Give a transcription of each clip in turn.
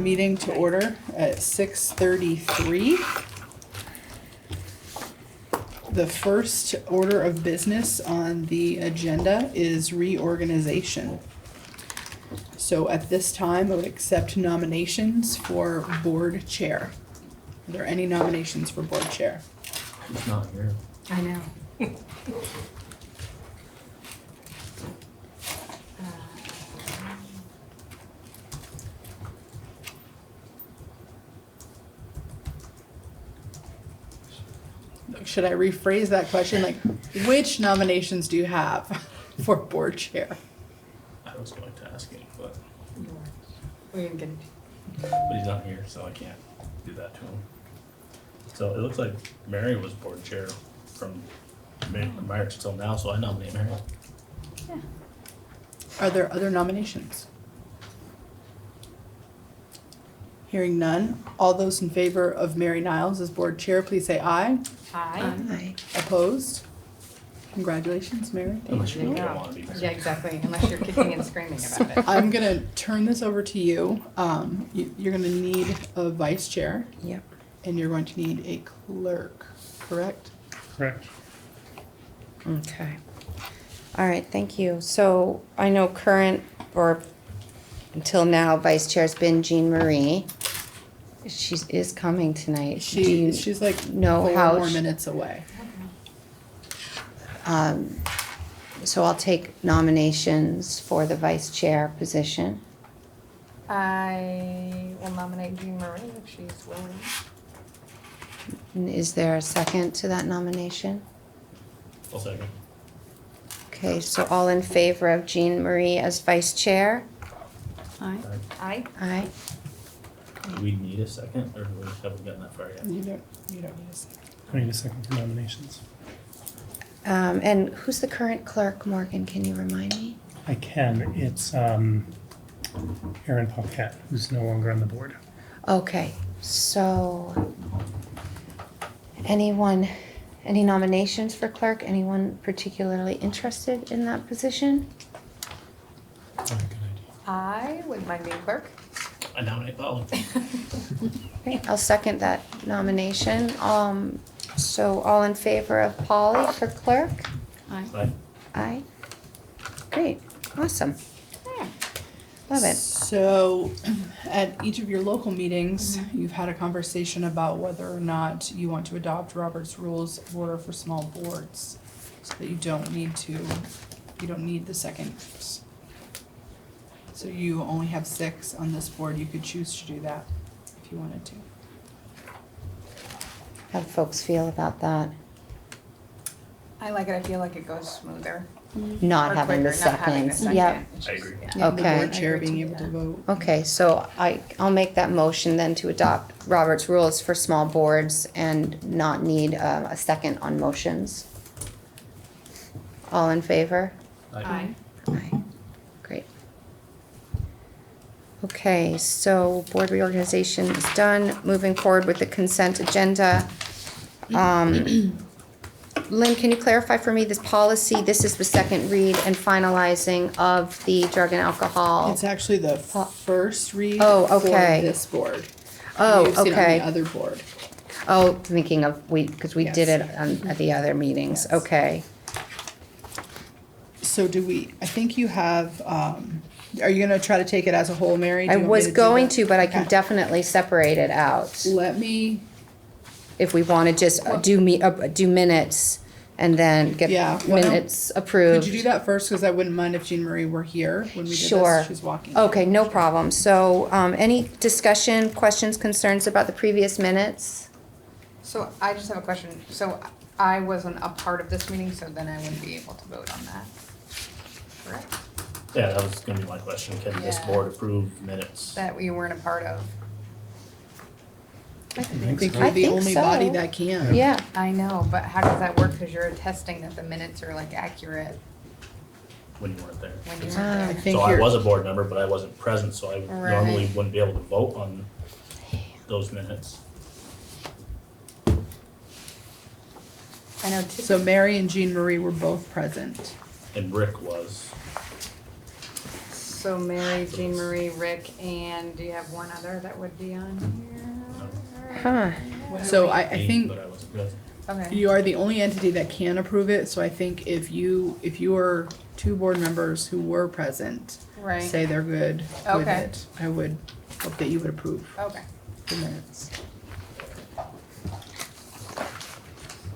meeting to order at 6:33. The first order of business on the agenda is reorganization. So at this time, I would accept nominations for board chair. Are there any nominations for board chair? He's not here. I know. Should I rephrase that question? Like, which nominations do you have for board chair? I was going to ask him, but We didn't get he's not here, so I can't do that to him. So it looks like Mary was board chair from March till now, so I nominate Mary. Yeah. Are there other nominations? Hearing none, all those in favor of Mary Niles as board chair, please say aye. Aye. Opposed? Congratulations, Mary. Thank Unless you you. really don't want to be Yeah, Mary. exactly, unless you're kicking and screaming about it. I'm gonna turn this over to you. You're gonna need a vice chair Yep. and you're going to need a clerk, correct? Correct. Okay. All right, thank you. So I know current, or until now, vice chair's been Jean Marie. She is coming tonight. Do you She's like know 4 how more she- minutes away. So I'll take nominations for the vice chair position. I will nominate Jean Marie if she's willing. And is there a second to that nomination? I'll second. Okay, so all in favor of Jean Marie as vice chair? Aye. Aye. Aye. Do we need a second, or haven't gotten that far yet? You don't need a second. I need a second for nominations. And who's the current clerk, Morgan? Can you remind me? I can. It's Aaron Paquette, who's no longer on the board. Okay, so any nominations for clerk? Anyone particularly interested in that position? Oh, good idea. I wouldn't mind being clerk. I nominate Paul. Okay, I'll second that nomination. So all in favor of Polly for clerk? Aye. Aye. Great, awesome. Love it. So, at each of your local meetings, you've had a conversation about whether or not you want to adopt Robert's Rules of Order for small boards, so that you don't need the seconds. So you only have 6 on this board, you could choose to do that if you wanted to. How do folks feel about that? I like it, I feel like it goes smoother. Not Or having the quicker, not having the seconds. Yep. It's I just- agree. yeah. Yeah, the Okay. board chair I agree being too, able to yeah. vote. Okay, so I'll make that motion then to adopt Robert's rules for small boards and not need a second on motions. All in favor? Aye. Aye. Great. Okay, so board reorganization is done. Moving forward with the consent agenda. Lynn, can you clarify for me this policy? This is the second read and finalizing of the drug and alcohol. It's actually the first read Oh, for okay. this board. Oh, You've seen it on okay. the other board. Oh, thinking of, because we did Yes. it at the other meetings, Yes. okay. So I think you have, are you gonna try to take it as a whole, Mary? Do I you want me was do going that? to, but I can Okay. definitely separate it out. Let me, If we want to just do minutes and then get Yeah, why don't- minutes approved. could you do that first, cause I wouldn't mind if Jean Marie were here when we did this, Sure. she's walking. Okay, no problem. So, any discussion, questions, concerns about the previous minutes? So I just have a question. So I wasn't a part of this meeting, so then I wouldn't be able to vote on that. Correct? Yeah, that was gonna be my question. Can this Yeah. board approve minutes? That we weren't a part of. I think I you're the think only so. body that can. Yeah, I know, but how does that work? Cause you're attesting that the minutes are like accurate When you weren't there. when you Ah. weren't I there. think So I you're, was a board member, but I wasn't present, so I Right. normally wouldn't be able to vote on those minutes. I know so Mary and Jean Marie were both present. And Rick was. So Mary, Jean Marie, Rick, and do you have one other that would be on here? Huh. So I think But I wasn't present. Okay. you are the only entity that can approve it, so I think if you are two board members who were present, Right. say they're good with Okay. it, I would hope that you would approve Okay. the minutes.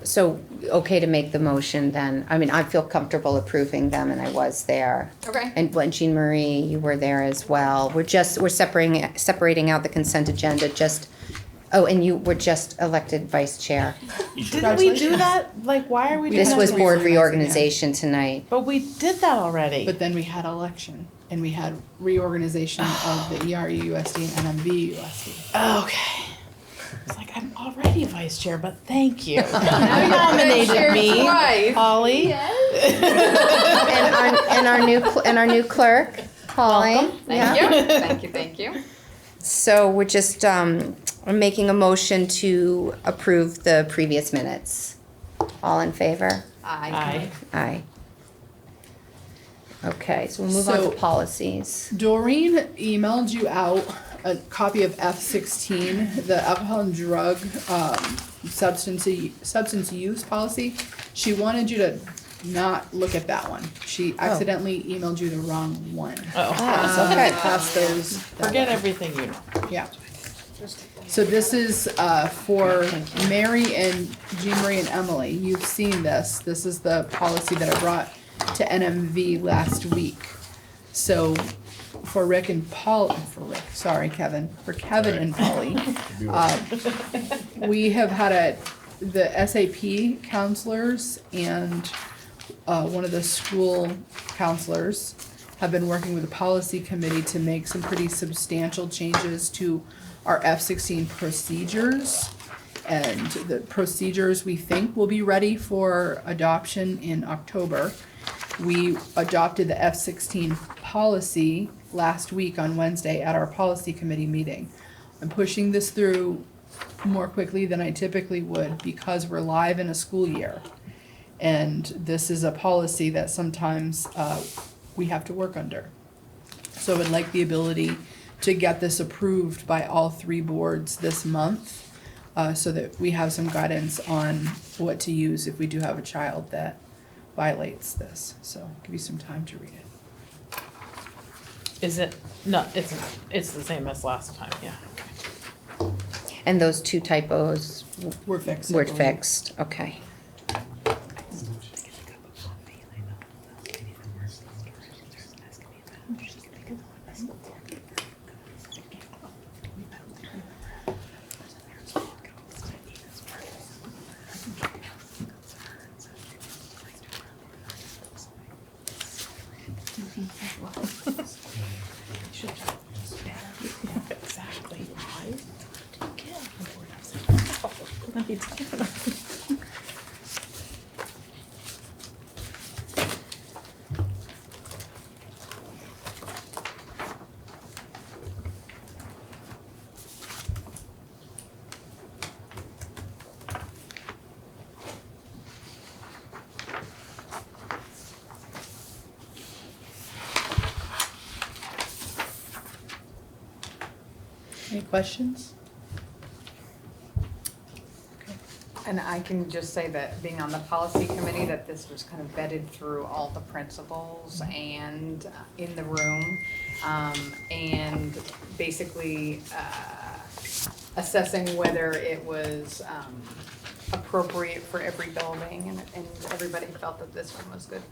So, okay to make the motion then? I mean, I feel comfortable approving them and I was there. Okay. And when Jean Marie, you were there as well. We're separating out the consent agenda, and you were just elected vice chair. You should- Didn't we do that? Like, why are we doing This that? was to board reorganize reorganization tonight. But we did that already. But then we had election, and we had reorganization of the ERUSD and NMB Okay. It's like, I'm already vice chair, but thank you. You nominated me, Twice. Holly. And our new clerk, Holly. Welcome. Thank Yeah. you. Thank you. Thank you. So we're just making a motion to approve the previous minutes. All in favor? Aye. Aye. Okay, so we'll move on So- to policies. Doreen emailed you out a copy of F16, the alcohol and drug substance use policy. She wanted you to not look at that one. She accidentally emailed you the wrong one. Oh, So okay. pass those. that forget way. everything you know. Yeah. So this is for Mary and Jean Marie and Emily. You've seen this. This is the policy that I brought to NMV last week. So for Rick and Paul, for Kevin and Polly, we have had the SAP counselors and one of the school counselors have been working with the policy committee to make some pretty substantial changes to our F16 procedures. And the procedures we think will be ready for adoption in October. We adopted the F16 policy last week on Wednesday at our policy committee meeting. I'm pushing this through more quickly than I typically would because we're live in a school year. And this is a policy that sometimes we have to work under. So I would like the ability to get this approved by all three boards this month so that we have some guidance on what to use if we do have a child that violates this. So I'll give you some time to read it. Is it? No, it's the same as last time, yeah. And those two typos We're fixed. were fixed, okay. Exactly. Any questions? And I can just say that being on the policy committee, that this was kind of vetted through all the principals and in the room. And basically assessing whether it was appropriate for every building, and everybody felt that this one was good.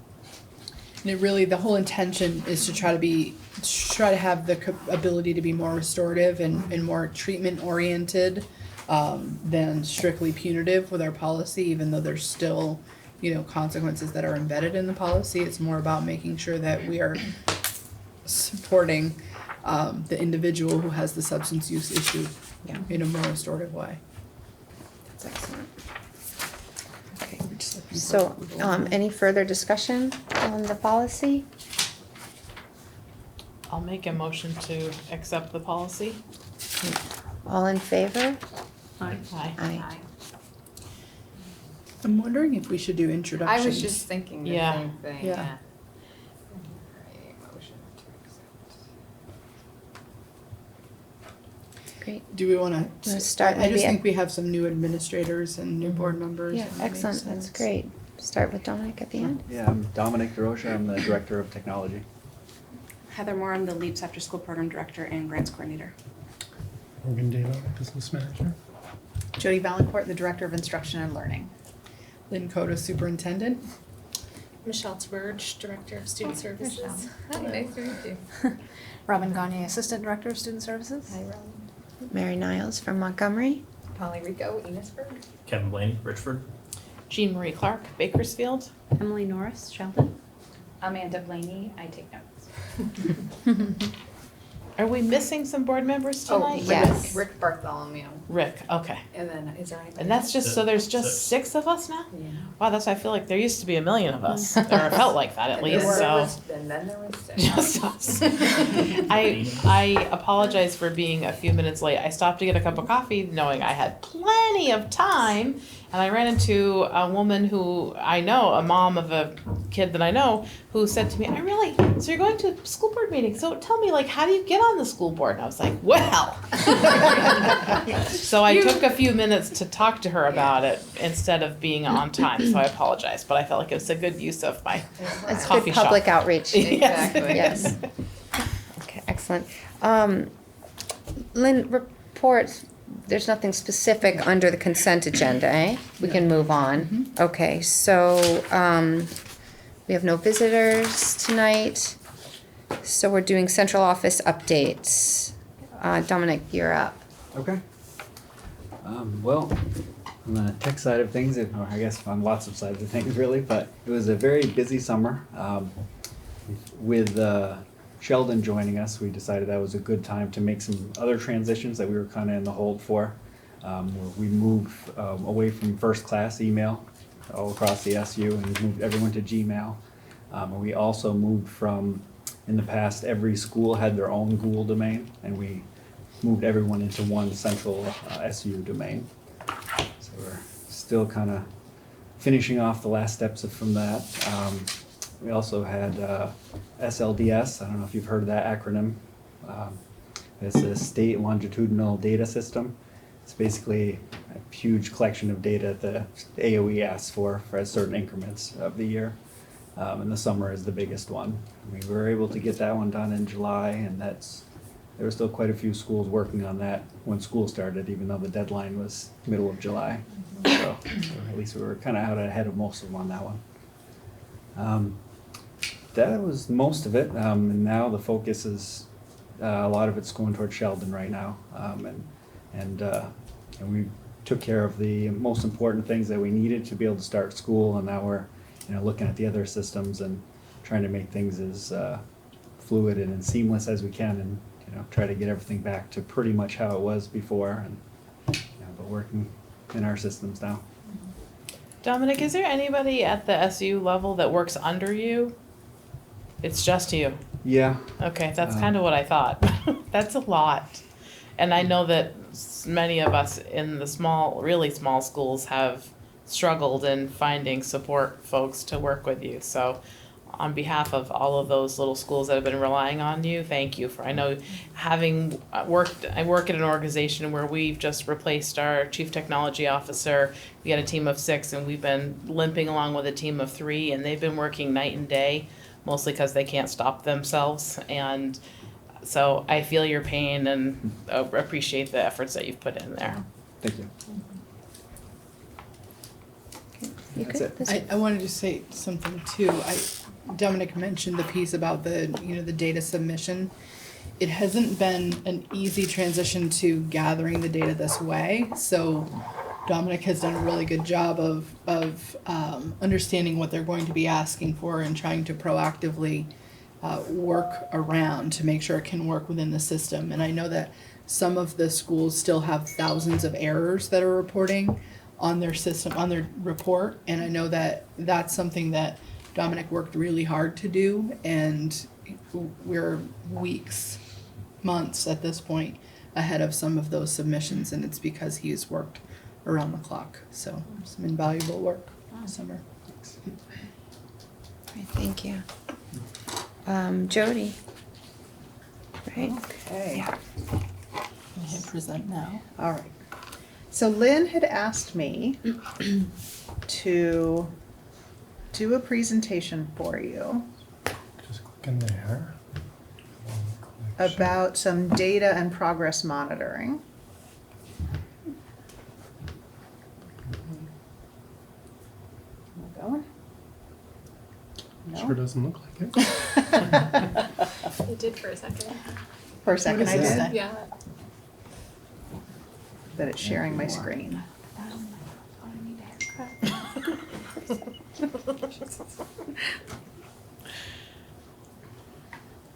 And it really, the whole intention is to try to have the ability to be more restorative and more treatment oriented than strictly punitive with our policy, even though there's still, consequences that are embedded in the policy. It's more about making sure that we are supporting the individual who has the substance use issue in a more restorative way. That's excellent. Okay, so, any further discussion on the policy? I'll make a motion to accept the policy. All in favor? Aye. Aye. I'm wondering if we should do I introductions. was just thinking the Yeah. same thing, Yeah. yeah. Alright, motion to accept. Great. Do we wanna? Wanna start I maybe just at- think we have some new administrators and new board members. Yeah, and it makes excellent. That's sense. great. Start with Dominic at the end. Yeah, I'm Dominic DeRocha. I'm the Director of Technology. Heather Moore, I'm the LEAPS After School Program Director and Grants Coordinator. Morgan Dalo, Business Manager. Jody Valancourt, the Director of Instruction and Learning. Lynn Coda, superintendent. Michelle Tverge, Director of Student Services. Hi, nice to meet you. Robin Gagne, Assistant Director of Student Services. Hi, Robin. Mary Niles from Montgomery. Polly Rico, Enosburg. Kevin Blaney, Richford. Jean Marie Clark, Bakersfield. Emily Norris, Sheldon. Amanda Blaney, I take notes. Are we missing some board members Oh, tonight? Yes. Rick Bartholomew. Rick, okay. And then, is there anybody? And that's just, so there's just 6 of us now? Yeah. Wow, that's, I feel like there used to be a million of us, or it felt like that at And least, then there so. was- And then there was six. Just us. I apologize for being a few minutes late. I stopped to get a cup of coffee knowing I had plenty of time. And I ran into a woman who I know, a mom of a kid that I know, who said to me, so you're going to a school board meeting, so tell me, like, how do you get on the school board? And I was like, well. So I took a few minutes to talk to her about it instead of being on time, so I apologize. But I felt like it was a good use of my It's coffee good shop. public outreach. Exactly. Yes. Okay, excellent. Lynn, reports, there's nothing specific under the consent agenda, eh? We can move on. Okay, so, we have no visitors tonight. So we're doing central office updates. Dominic, you're up. Okay. Well, on the tech side of things, or I guess on lots of sides of things really, but it was a very busy summer. With Sheldon joining us, we decided that was a good time to make some other transitions that we were kind of in the hold for. Where we moved away from first class email all across the SU and moved everyone to Gmail. And we also moved from, in the past, every school had their own Google domain, and we moved everyone into one central SU domain. So we're still kind of finishing off the last steps from that. We also had SLDS. I don't know if you've heard of that acronym. It's a State Longitudinal Data System. It's basically a huge collection of data that the AOE asks for certain increments of the year. And the summer is the biggest one. We were able to get that one done in July, and there were still quite a few schools working on that when school started, even though the deadline was middle of July. So at least we were kind of out ahead of most of them on that one. That was most of it, and now the focus is a lot of it's going towards Sheldon right now, and we took care of the most important things that we needed to be able to start school, and now we're looking at the other systems and trying to make things as fluid and seamless as we can, and try to get everything back to pretty much how it was before, and but working in our systems now. Dominic, is there anybody at the SU level that works under you? It's just you. Yeah. Okay, that's kind of what I thought. That's a lot. And I know that many of us in the really small schools have struggled in finding support folks to work with you. So on behalf of all of those little schools that have been relying on you, thank you for, I know I work at an organization where we've just replaced our chief technology officer. We had a team of 6 and we've been limping along with a team of 3, and they've been working night and day, mostly because they can't stop themselves. And so I feel your pain and appreciate the efforts that you've put in there. Thank you. You That's good? it. I wanted to say something too. Dominic mentioned the piece about the data submission. It hasn't been an easy transition to gathering the data this way. So Dominic has done a really good job of understanding what they're going to be asking for and trying to proactively work around to make sure it can work within the system. And I know that some of the schools still have thousands of errors that are reporting on their system, on their report. And I know that that's something that Dominic worked really hard to do, and we're weeks, months at this point ahead of some of those submissions, and it's because he's worked around the clock. So some invaluable work this summer. Great, thank you. Jody. Right? Okay. Yeah. can hit present now. All right. So Lynn had asked me to do a presentation for you Just click in there. about some data and progress monitoring. Am I going? Sure No? doesn't look like it. It did for a second. For a second I is did, that? Yeah. but it's sharing my screen.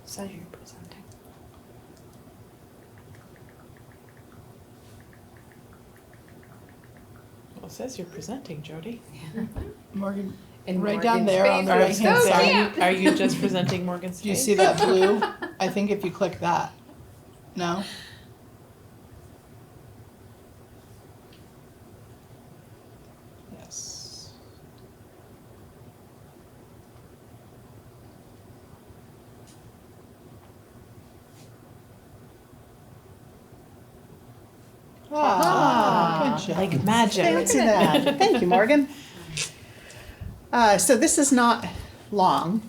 Says you're presenting. Well, it says you're presenting, Jody. Morgan, In right down Morgan's there on the face, right hand so side. cute. Are you just presenting Morgan's Do you face? see that blue? I think if you click that. No? Yes. Ah, good job. Like magic. Fancy that. Thank you, Morgan. So this is not long.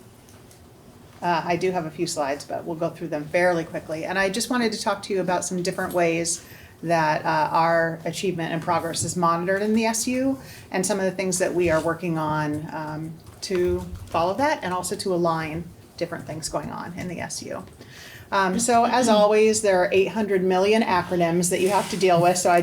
I do have a few slides, but we'll go through them fairly quickly. And I just wanted to talk to you about some different ways that our achievement and progress is monitored in the SU, and some of the things that we are working on to follow that, and also to align different things going on in the SU. So as always, there are 800 million acronyms that you have to deal with, so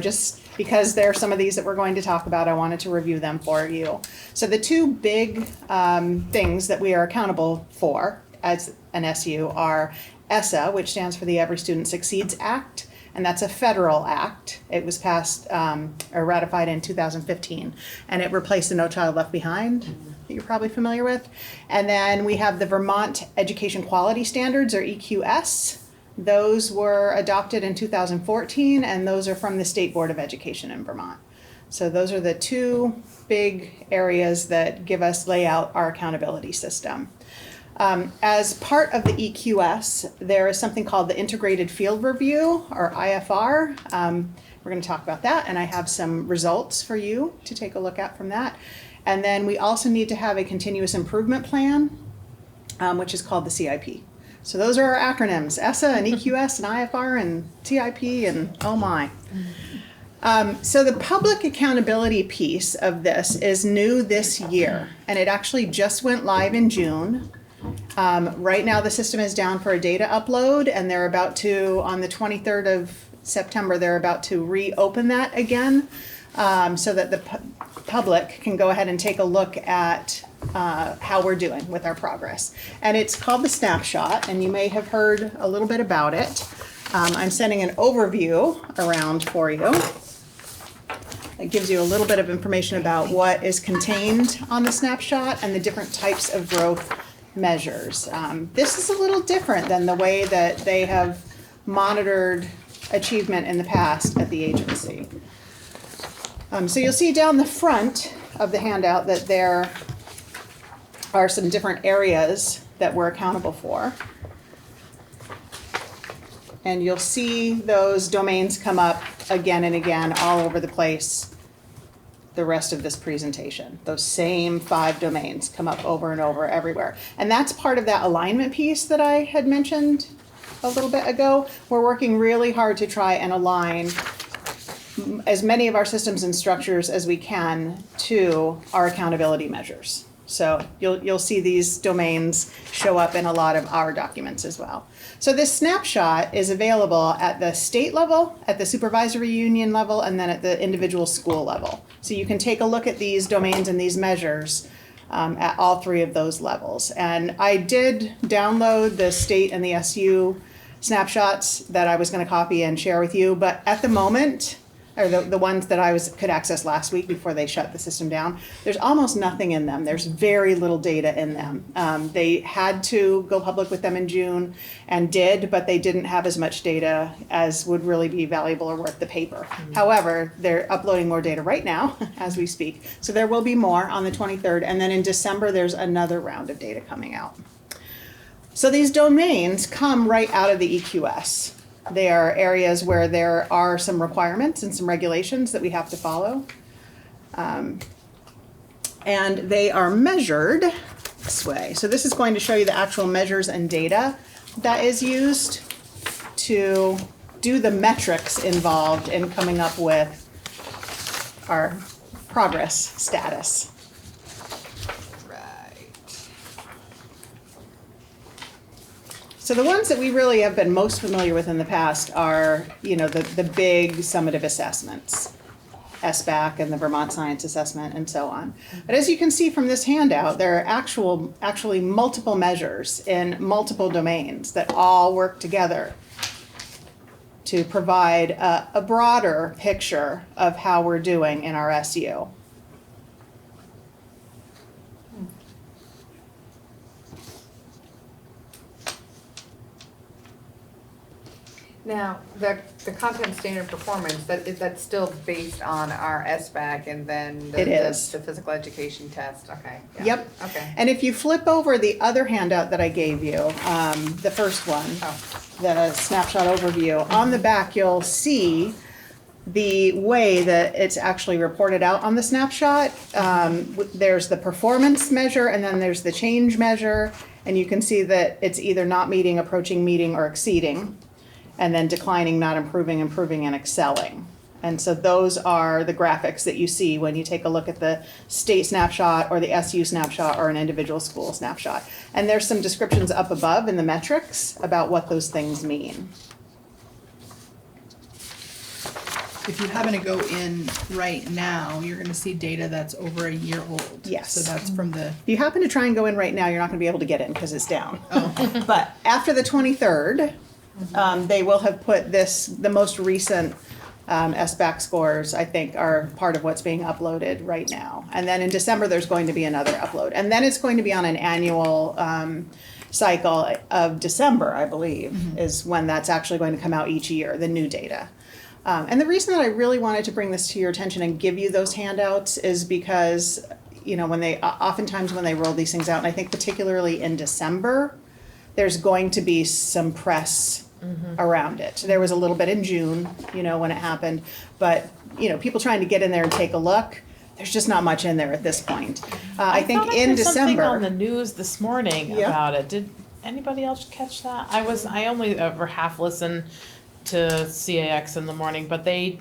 because there are some of these that we're going to talk about, I wanted to review them for you. So the two big things that we are accountable for as an SU are ESSA, which stands for the Every Student Succeeds Act, and that's a federal act. It was passed or ratified in 2015, and it replaced the No Child Left Behind that you're probably familiar with. And then we have the Vermont Education Quality Standards, or EQS. Those were adopted in 2014, and those are from the State Board of Education in Vermont. So those are the two big areas that lay out our accountability system. As part of the EQS, there is something called the Integrated Field Review, or IFR. We're going to talk about that, and I have some results for you to take a look at from that. And then we also need to have a continuous improvement plan, which is called the CIP. So those are our acronyms: ESSA and EQS and IFR and CIP and oh my. So the public accountability piece of this is new this year, and it actually just went live in June. Right now the system is down for a data upload, and they're about to, on the 23rd of September, they're about to reopen that again, so that the public can go ahead and take a look at how we're doing with our progress. And it's called the Snapshot, and you may have heard a little bit about it. I'm sending an overview around for you. It gives you a little bit of information about what is contained on the Snapshot and the different types of growth measures. This is a little different than the way that they have monitored achievement in the past at the agency. So you'll see down the front of the handout that there are some different areas that we're accountable for. And you'll see those domains come up again and again all over the place the rest of this presentation. Those same 5 domains come up over and over everywhere. And that's part of that alignment piece that I had mentioned a little bit ago. We're working really hard to try and align as many of our systems and structures as we can to our accountability measures. So you'll see these domains show up in a lot of our documents as well. So this snapshot is available at the state level, at the supervisory union level, and then at the individual school level. So you can take a look at these domains and these measures at all 3 of those levels. And I did download the state and the SU snapshots that I was going to copy and share with you, but at the moment, or the ones that I could access last week before they shut the system down, there's almost nothing in them. There's very little data in them. They had to go public with them in June and did, but they didn't have as much data as would really be valuable or worth the paper. However, they're uploading more data right now as we speak. So there will be more on the 23rd, and then in December there's another round of data coming out. So these domains come right out of the EQS. They are areas where there are some requirements and some regulations that we have to follow. And they are measured this way. So this is going to show you the actual measures and data that is used to do the metrics involved in coming up with our progress status. So the ones that we really have been most familiar with in the past are, the big summative assessments, SBAC and the Vermont Science Assessment and so on. But as you can see from this handout, there are actually multiple measures in multiple domains that all work together to provide a broader picture of how we're doing in our SU. Now, the content standard performance, that's still based on our SBAC and then It is. the physical education test, okay. Yeah. Yep. Okay. And if you flip over the other handout that I gave you, the first one, the snapshot overview, on the back you'll see the way that it's actually reported out on the snapshot. There's the performance measure and then there's the change measure. And you can see that it's either not meeting, approaching, meeting, or exceeding. And then declining, not improving, improving, and excelling. And so those are the graphics that you see when you take a look at the state snapshot or the SU snapshot or an individual school snapshot. And there's some descriptions up above in the metrics about what those things mean. If you happen to go in right now, you're gonna see data that's over a year old. Yes. So that's from the, If you happen to try and go in right now, you're not going to be able to get in because it's down. oh, But after the 23rd, they will have put the most recent SBAC scores, I think, are part of what's being uploaded right now. And then in December, there's going to be another upload. And then it's going to be on an annual cycle of December, I believe, is when that's actually going to come out each year, the new data. And the reason that I really wanted to bring this to your attention and give you those handouts is because, oftentimes when they roll these things out, and I think particularly in December, there's going to be some press around it. There was a little bit in June, when it happened, but, people trying to get in there and take a look, there's just not much in there at this point. I think thought I in heard something on the December, news this morning Yeah. about it. Did anybody else catch that? I only ever half listened to CAX in the morning, but they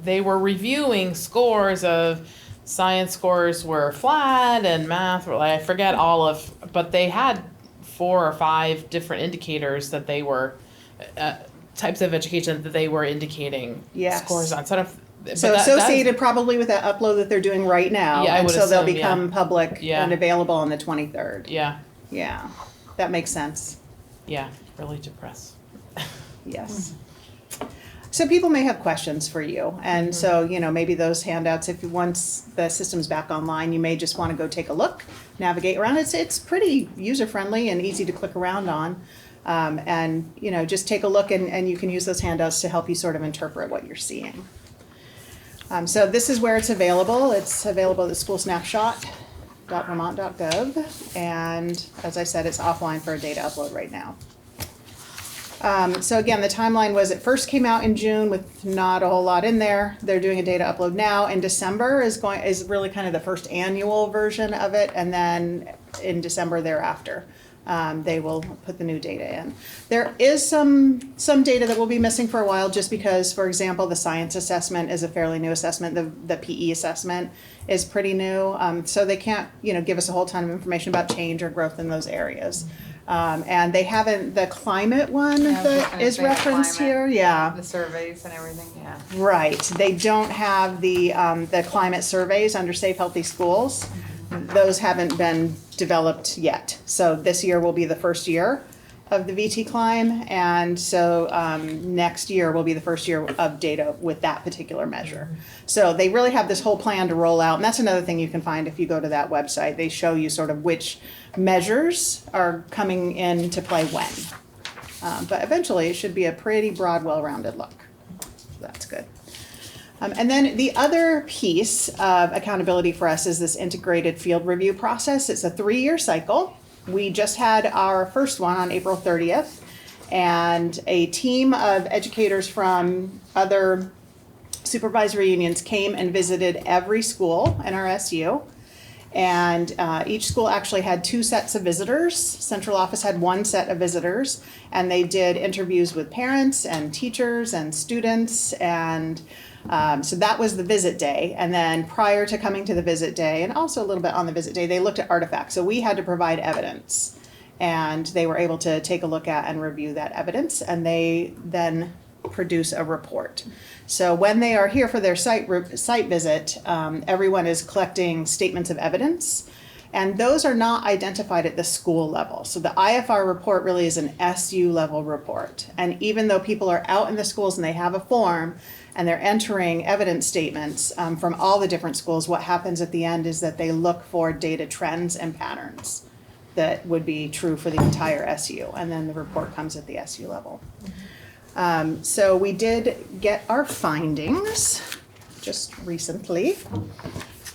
were reviewing scores of science scores were flat and math were, I forget but they had 4 or 5 different indicators that they were types of education that they were indicating Yes. scores on. So associated probably with that upload that they're doing right now. Yeah, I and would so they'll assume, become public Yeah. and available on the 23rd. Yeah, Yeah, that makes sense. yeah, really depressed. Yes. So people may have questions for you. And so, maybe those handouts, if once the system's back online, you may just want to go take a look, navigate around. It's pretty user-friendly and easy to click around on. And, just take a look and you can use those handouts to help you sort of interpret what you're seeing. So this is where it's available. It's available at schoolsnapshot.vermont.gov. And as I said, it's offline for a data upload right now. So again, the timeline was it first came out in June with not a whole lot in there. They're doing a data upload now, and December is really kind of the first annual version of it, and then in December thereafter, they will put the new data in. There is some data that will be missing for a while, just because, for example, the science assessment is a fairly new assessment. The PE assessment is pretty new, so they can't give us a whole ton of information about change or growth in those areas. And they haven't, the climate one that is referenced here, yeah. The surveys and everything, yeah. Right, they don't have the climate surveys under Safe Healthy Schools. Those haven't been developed yet. So this year will be the first year of the VT Climb, and so next year will be the first year of data with that particular measure. So they really have this whole plan to roll out, and that's another thing you can find if you go to that website. They show you sort of which measures are coming into play when. But eventually it should be a pretty broad, well-rounded look. So that's good. And then the other piece of accountability for us is this integrated field review process. It's a 3-year cycle. We just had our first one on April 30th. And a team of educators from other supervisory unions came and visited every school in our SU. And each school actually had 2 sets of visitors. Central office had 1 set of visitors, and they did interviews with parents and teachers and students. And so that was the visit day. And then prior to coming to the visit day, and also a little bit on the visit day, they looked at artifacts. So we had to provide evidence, and they were able to take a look at and review that evidence, and they then produce a report. So when they are here for their site visit, everyone is collecting statements of evidence, and those are not identified at the school level. So the IFR report really is an SU level report. And even though people are out in the schools and they have a form and they're entering evidence statements from all the different schools, what happens at the end is that they look for data trends and patterns that would be true for the entire SU, and then the report comes at the SU level. So we did get our findings just recently,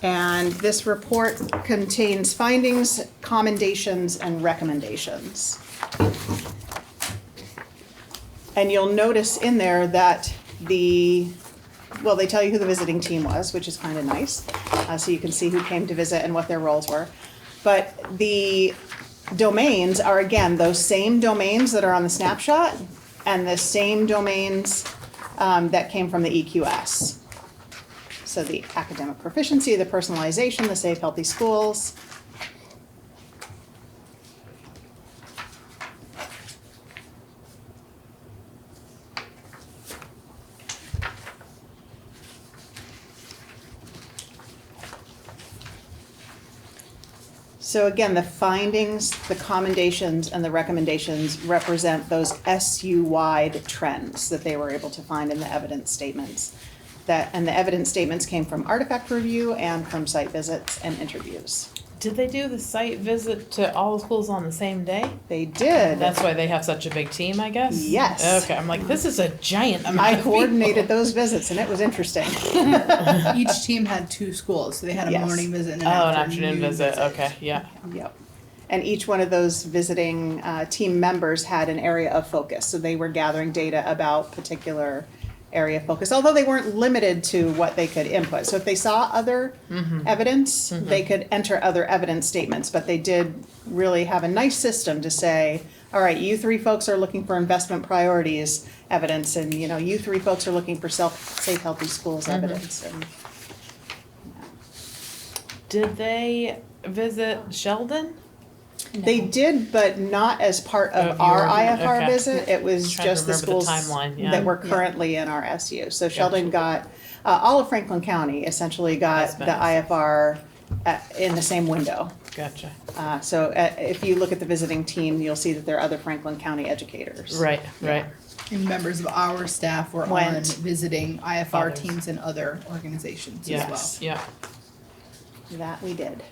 and this report contains findings, commendations, and recommendations. And you'll notice in there that they tell you who the visiting team was, which is kind of nice, so you can see who came to visit and what their roles were. But the domains are, again, those same domains that are on the snapshot, and the same domains that came from the EQS. So the academic proficiency, the personalization, the safe, healthy schools. So again, the findings, the commendations, and the recommendations represent those SU-wide trends that they were able to find in the evidence statements. And the evidence statements came from artifact review and from site visits and interviews. Did they do the site visit to all the schools on the same day? They did. That's why they have such a big team, I guess? Yes. Okay, I'm like, this is a giant amount I of people. coordinated those visits, and it was interesting. Each team had 2 schools, so they had a Yes. morning visit and an Oh, an afternoon afternoon visit, okay, yeah. Yep. And each one of those visiting team members had an area of focus, so they were gathering data about particular area of focus, although they weren't limited to what they could input. So if they saw other evidence, they could enter other evidence statements, but they did really have a nice system to say, all right, you 3 folks are looking for investment priorities evidence, and you 3 folks are looking for safe, healthy schools evidence. And, Did they visit Sheldon? They did, but not as part of Of our your- IFR okay. visit. It was Trying to just the remember the schools timeline, yeah. that were currently in our SU. So Sheldon got, all of Franklin County essentially got That's the nice. IFR in the same window. Gotcha. So if you look at the visiting team, you'll see that there are other Franklin County educators. Right, right. And members of our staff were on Went. visiting IFR Others. teams and other organizations as well. Yes. Yeah. That we did,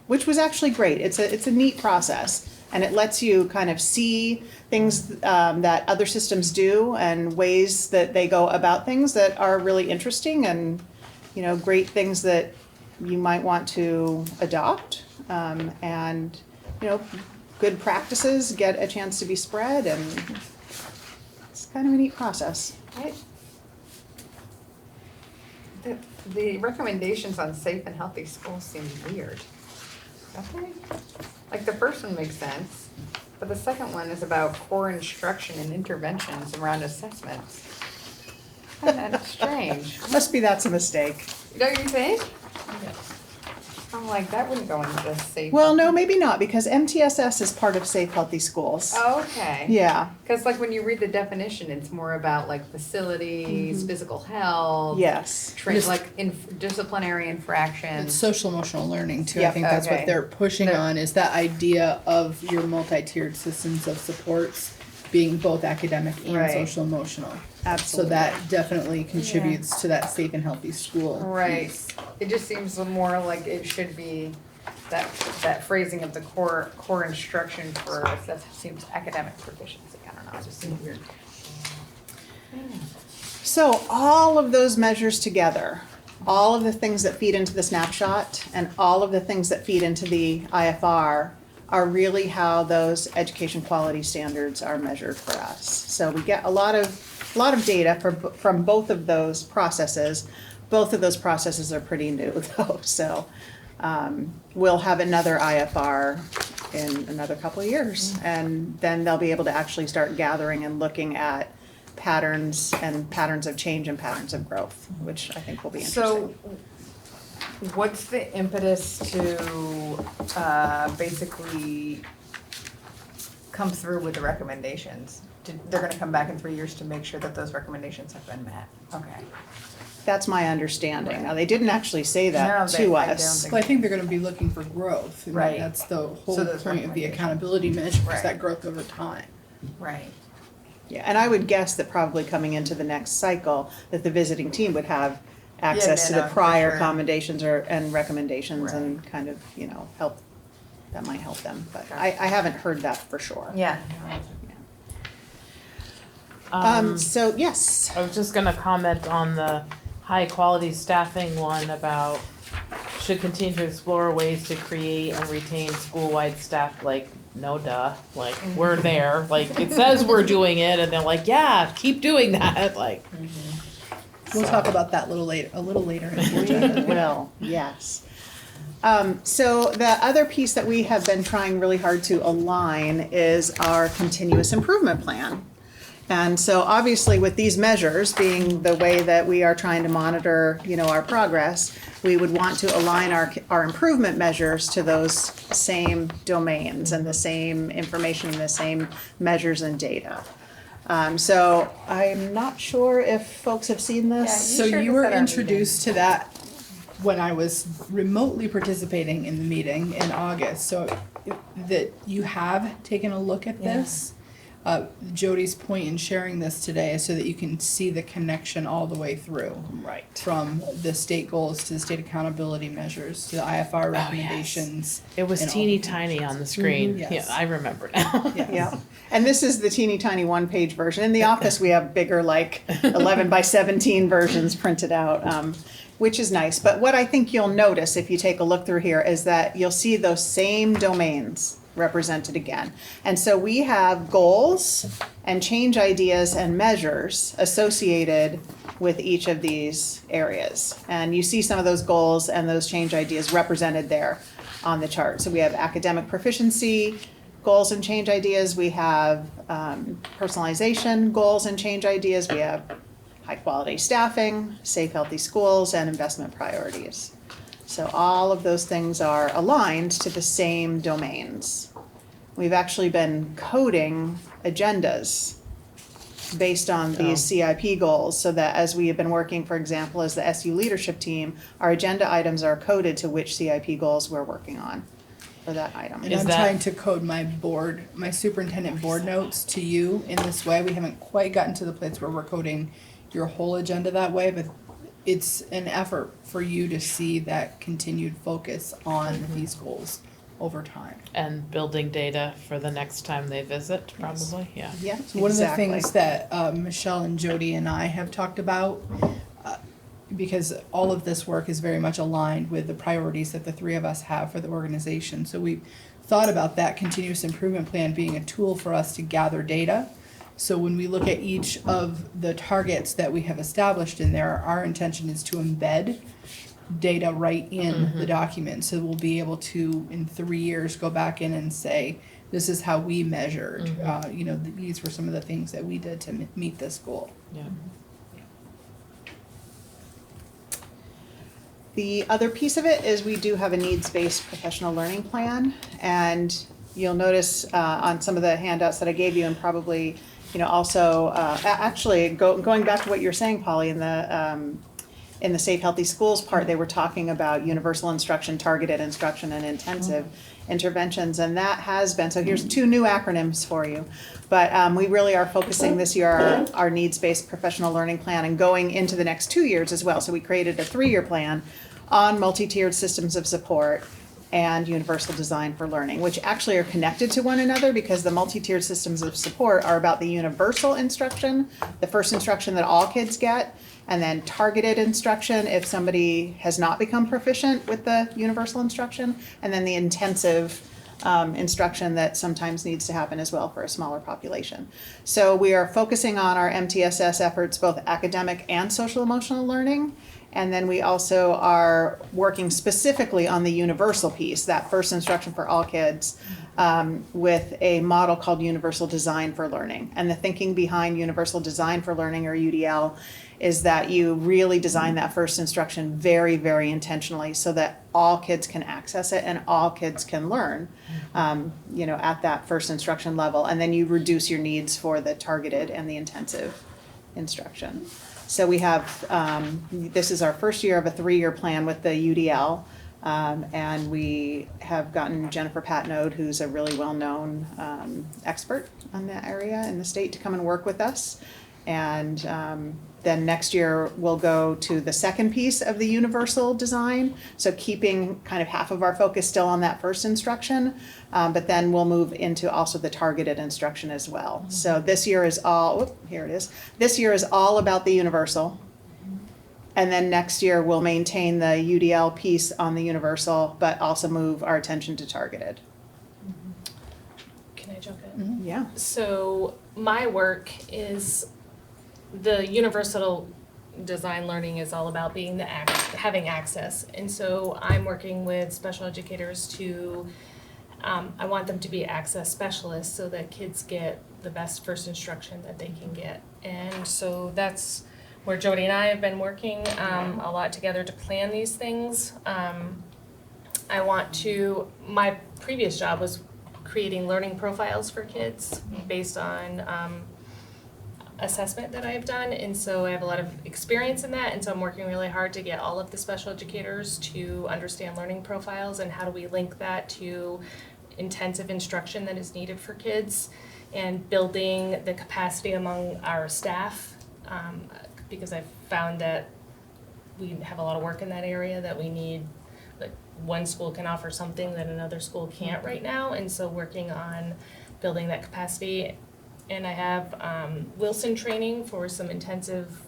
which was actually great. It's a neat process, and it lets you kind of see things that other systems do and ways that they go about things that are really interesting, and great things that you might want to adopt, and good practices get a chance to be spread, and it's kind of a neat process. Right. The recommendations on safe and healthy schools seem weird, don't they? Like the first one makes sense, but the second one is about core instruction and interventions around assessments. That's strange. Must be that's a mistake. Don't you think? I'm like, that wouldn't go into the safe. Well, no, maybe not, because MTSS is part of Safe Healthy Schools. Okay. Yeah, Because like when you read the definition, it's more about like facilities, physical health. yes. Train, like disciplinary It's infractions. social emotional learning too. I Yep. think that's Okay. what they're pushing They're- on, is that idea of your multi-tiered systems of supports being both academic and Right. social emotional. Absolutely. So that definitely contributes to that safe and healthy school. Right. piece. It just seems more like it should be that phrasing of the core instruction for, that seems academic proficiency. I don't know, it just seems weird. So all of those measures together, all of the things that feed into the snapshot and all of the things that feed into the IFR are really how those education quality standards are measured for us. So we get a lot of data from both of those processes. Both of those processes are pretty new though, so we'll have another IFR in another couple of years, and then they'll be able to actually start gathering and looking at patterns of change and patterns of growth, which I think will be interesting. So, what's the impetus to basically come through with the recommendations? They're gonna come back in 3 years to make sure that those recommendations have been met, okay. That's my understanding. Now, they didn't actually say that No, to I don't us. think- Well, I think they're gonna be looking for growth. I mean, Right. That's the whole So those point of the recommendations. accountability measure, Right. is that growth over time. Right. Yeah, and I would guess that probably coming into the next cycle, that the visiting team would have access to the no, for prior sure. commendations and recommendations Right. and kind of, help, that might help them. But I haven't heard that for sure. Yeah. So, yes. I was just gonna comment on the high quality staffing one about should continue to explore ways to create and retain school-wide staff, like, no duh, like, we're there, like, it says we're doing it, and they're like, yeah, keep doing that, like. We'll talk about that a little later in the agenda. Will, yes. So the other piece that we have been trying really hard to align is our continuous improvement plan. And so obviously with these measures being the way that we are trying to monitor, our progress, we would want to align our improvement measures to those same domains and the same information, the same measures and data. So I'm not sure if folks have seen this. So shared you this were at our introduced to that when I was remotely participating in the meeting in August, so that you have taken a look at this. Jody's point in sharing this today is so that you can see the connection all the way through. Right. From the state goals to the state accountability measures to the IFR recommendations. It was and all teeny the tiny on the screen, yes. yeah, I remember now. Yes. Yeah, and this is the teeny tiny one-page version. In the office, we have bigger, like 11 by 17 versions printed out, which is nice. But what I think you'll notice if you take a look through here is that you'll see those same domains represented again. And so we have goals and change ideas and measures associated with each of these areas. And you see some of those goals and those change ideas represented there on the chart. So we have academic proficiency, goals and change ideas. We have personalization, goals and change ideas. We have high quality staffing, safe, healthy schools, and investment priorities. So all of those things are aligned to the same domains. We've actually been coding agendas based on these CIP goals so that as we have been working, for example, as the SU leadership team, our agenda items are coded to which CIP goals we're working on for that item. And Is I'm that- trying to code my superintendent board notes to you in this way. We haven't quite gotten to the place where we're coding your whole agenda that way, but it's an effort for you to see that continued focus on these goals over time. And building data for the next time they visit, probably, yeah. Yeah, So one exactly. of the things that Michelle and Jody and I have talked about, because all of this work is very much aligned with the priorities that the three of us have for the organization. So we thought about that continuous improvement plan being a tool for us to gather data. So when we look at each of the targets that we have established in there, our intention is to embed data right in the document. So we'll be able to, in 3 years, go back in and say, this is how we measured. These were some of the things that we did to meet this goal. Yeah. The other piece of it is we do have a needs-based professional learning plan, and you'll notice on some of the handouts that I gave you, and probably, also actually going back to what you're saying, Polly, in the Safe Healthy Schools part, they were talking about universal instruction, targeted instruction, and intensive interventions, and that has been, so here's 2 new acronyms for you. But we really are focusing this year our needs-based professional learning plan and going into the next 2 years as well. So we created a 3-year plan on multi-tiered systems of support and universal design for learning, which actually are connected to one another because the multi-tiered systems of support are about the universal instruction, the first instruction that all kids get, and then targeted instruction if somebody has not become proficient with the universal instruction, and then the intensive instruction that sometimes needs to happen as well for a smaller population. So we are focusing on our MTSS efforts, both academic and social emotional learning. And then we also are working specifically on the universal piece, that first instruction for all kids, with a model called Universal Design for Learning. And the thinking behind Universal Design for Learning, or UDL, is that you really design that first instruction very, very intentionally so that all kids can access it and all kids can learn, at that first instruction level. And then you reduce your needs for the targeted and the intensive instruction. So we have, this is our first year of a 3-year plan with the UDL. And we have gotten Jennifer Patnode, who's a really well-known expert on that area in the state, to come and work with us. And then next year we'll go to the second piece of the universal design. So keeping kind of half of our focus still on that first instruction, but then we'll move into also the targeted instruction as well. So this year is all, here it is. This year is all about the universal. And then next year we'll maintain the UDL piece on the universal, but also move our attention to targeted. Can I jump in? Yeah. So my work is, the universal design learning is all about being having access. And so I'm working with special educators to, I want them to be access specialists so that kids get the best first instruction that they can get. And so that's where Jody and I have been working a lot together to plan these things. My previous job was creating learning profiles for kids based on assessment that I've done, and so I have a lot of experience in that, and so I'm working really hard to get all of the special educators to understand learning profiles and how do we link that to intensive instruction that is needed for kids, and building the capacity among our staff, because I've found that we have a lot of work in that area that we need. Like, one school can offer something that another school can't right now, and so working on building that capacity. And I have Wilson training for some intensive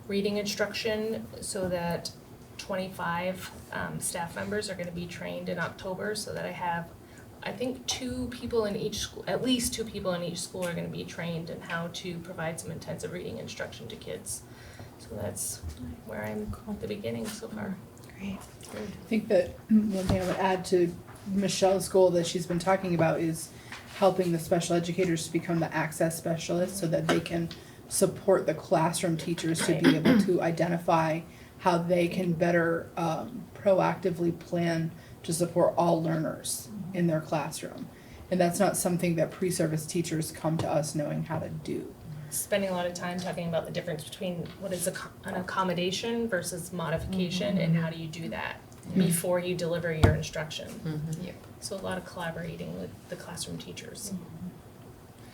reading instruction so that 25 staff members are going to be trained in October, so that I have, I think, 2 people in each school, at least 2 people in each school are going to be trained in how to provide some intensive reading instruction to kids. So that's where I'm at the beginning so far. Great. I think that one thing I would add to Michelle's goal that she's been talking about is helping the special educators to become the access specialists so that they can support the classroom teachers to be able to identify how they can better proactively plan to support all learners in their classroom. And that's not something that pre-service teachers come to us knowing how to do. Spending a lot of time talking about the difference between what is an accommodation versus modification, and how do you do that before you deliver your instruction. Yep. So a lot of collaborating with the classroom teachers.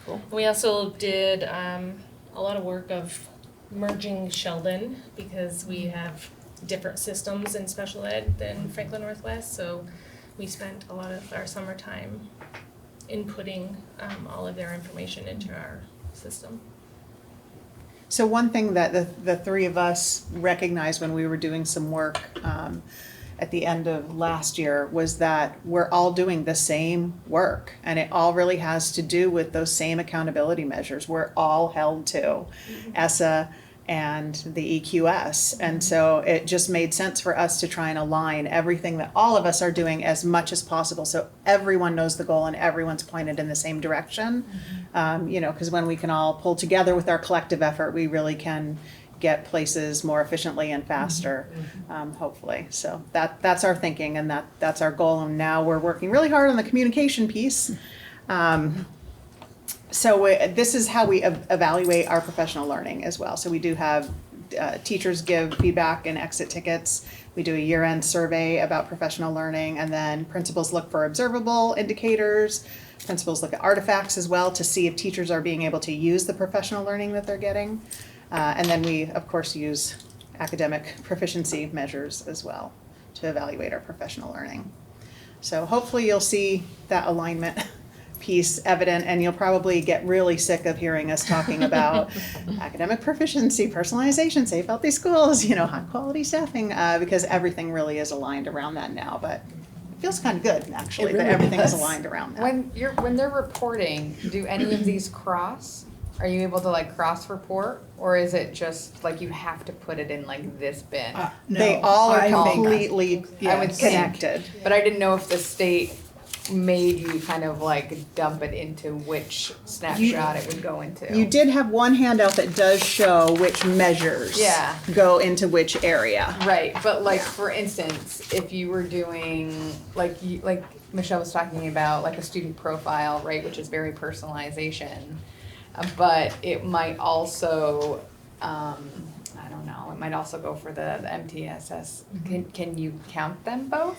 Cool. We also did a lot of work of merging Sheldon, because we have different systems in special ed than Franklin Northwest, so we spent a lot of our summertime inputting all of their information into our system. So one thing that the 3 of us recognized when we were doing some work at the end of last year was that we're all doing the same work, and it all really has to do with those same accountability measures. We're all held to ESSA and the EQS, and so it just made sense for us to try and align everything that all of us are doing as much as possible, so everyone knows the goal and everyone's pointed in the same direction. Because when we can all pull together with our collective effort, we really can get places more efficiently and faster, hopefully. So that's our thinking, and that's our goal. And now we're working really hard on the communication piece. So this is how we evaluate our professional learning as well. So we do have teachers give feedback and exit tickets. We do a year-end survey about professional learning, and then principals look for observable indicators. Principals look at artifacts as well to see if teachers are being able to use the professional learning that they're getting. And then we, of course, use academic proficiency measures as well to evaluate our professional learning. So hopefully you'll see that alignment piece evident, and you'll probably get really sick of hearing us talking about academic proficiency, personalization, safe, healthy schools, high quality staffing, because everything really is aligned around that now. But Feels kind of good, actually, It that really everything is does. aligned around that. When they're reporting, do any of these cross? Are you able to like cross-report, or is it just like you have to put it in like this bin? They No, all are I think- completely I would think. connected. But I didn't know if the state made you kind of like dump it into which snapshot it would go into. You did have one handout that does show which measures Yeah. go into which area. Right, but like for instance, if you were doing like like Michelle was talking about like a student profile, right, which is very personalization, but it might also I don't know, it might also go for the MTSS. Can you count them both?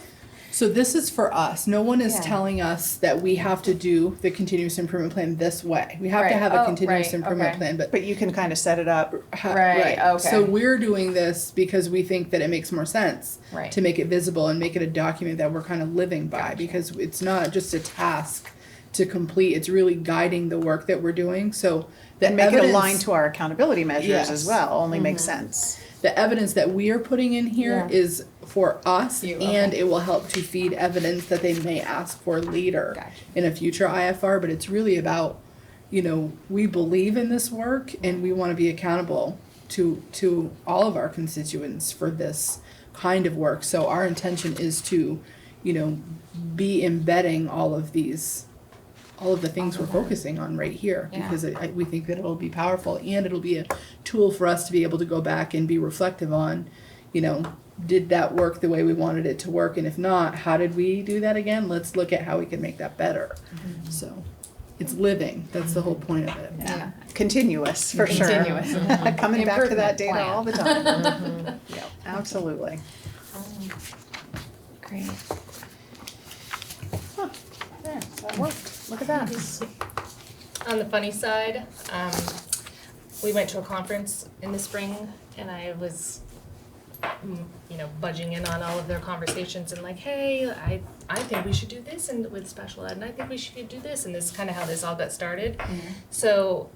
So this is for us. No one is Yeah. telling us that we have to do the continuous improvement plan this way. We have to Right. have a Oh, continuous right. improvement Okay. plan, but But you can kind of set it up. Right, okay. So we're doing this because we think that it makes more sense Right. to make it visible and make it a document that we're kind of living by, Gotcha. because it's not just a task to complete, it's really guiding the work that we're doing. So the And make it evidence- aligned to our accountability measures Yes. as well, only makes sense. the evidence that we are putting in here Yeah. is for us, You, and okay. it will help to feed evidence that they may ask for later Gotcha. in a future IFR. But it's really about, we believe in this work, and we want to be accountable to all of our constituents for this kind of work. So our intention is to, be embedding all of the things we're focusing on right here, Yeah. because we think that it'll be powerful, and it'll be a tool for us to be able to go back and be reflective on, did that work the way we wanted it to work? And if not, how did we do that again? Let's look at how we can make that better. So it's living. That's the whole point of it. Yeah. Continuous, for sure. Continuous. Coming back to that Improvement data plan. all the time. Yeah, absolutely. Great. There, that worked. Look at that. On the funny side, we went to a conference in the spring and I was, budging in on all of their conversations and like, hey, I think we should do this and with special ed, and I think we should do this, and this is kind of how this all got started. So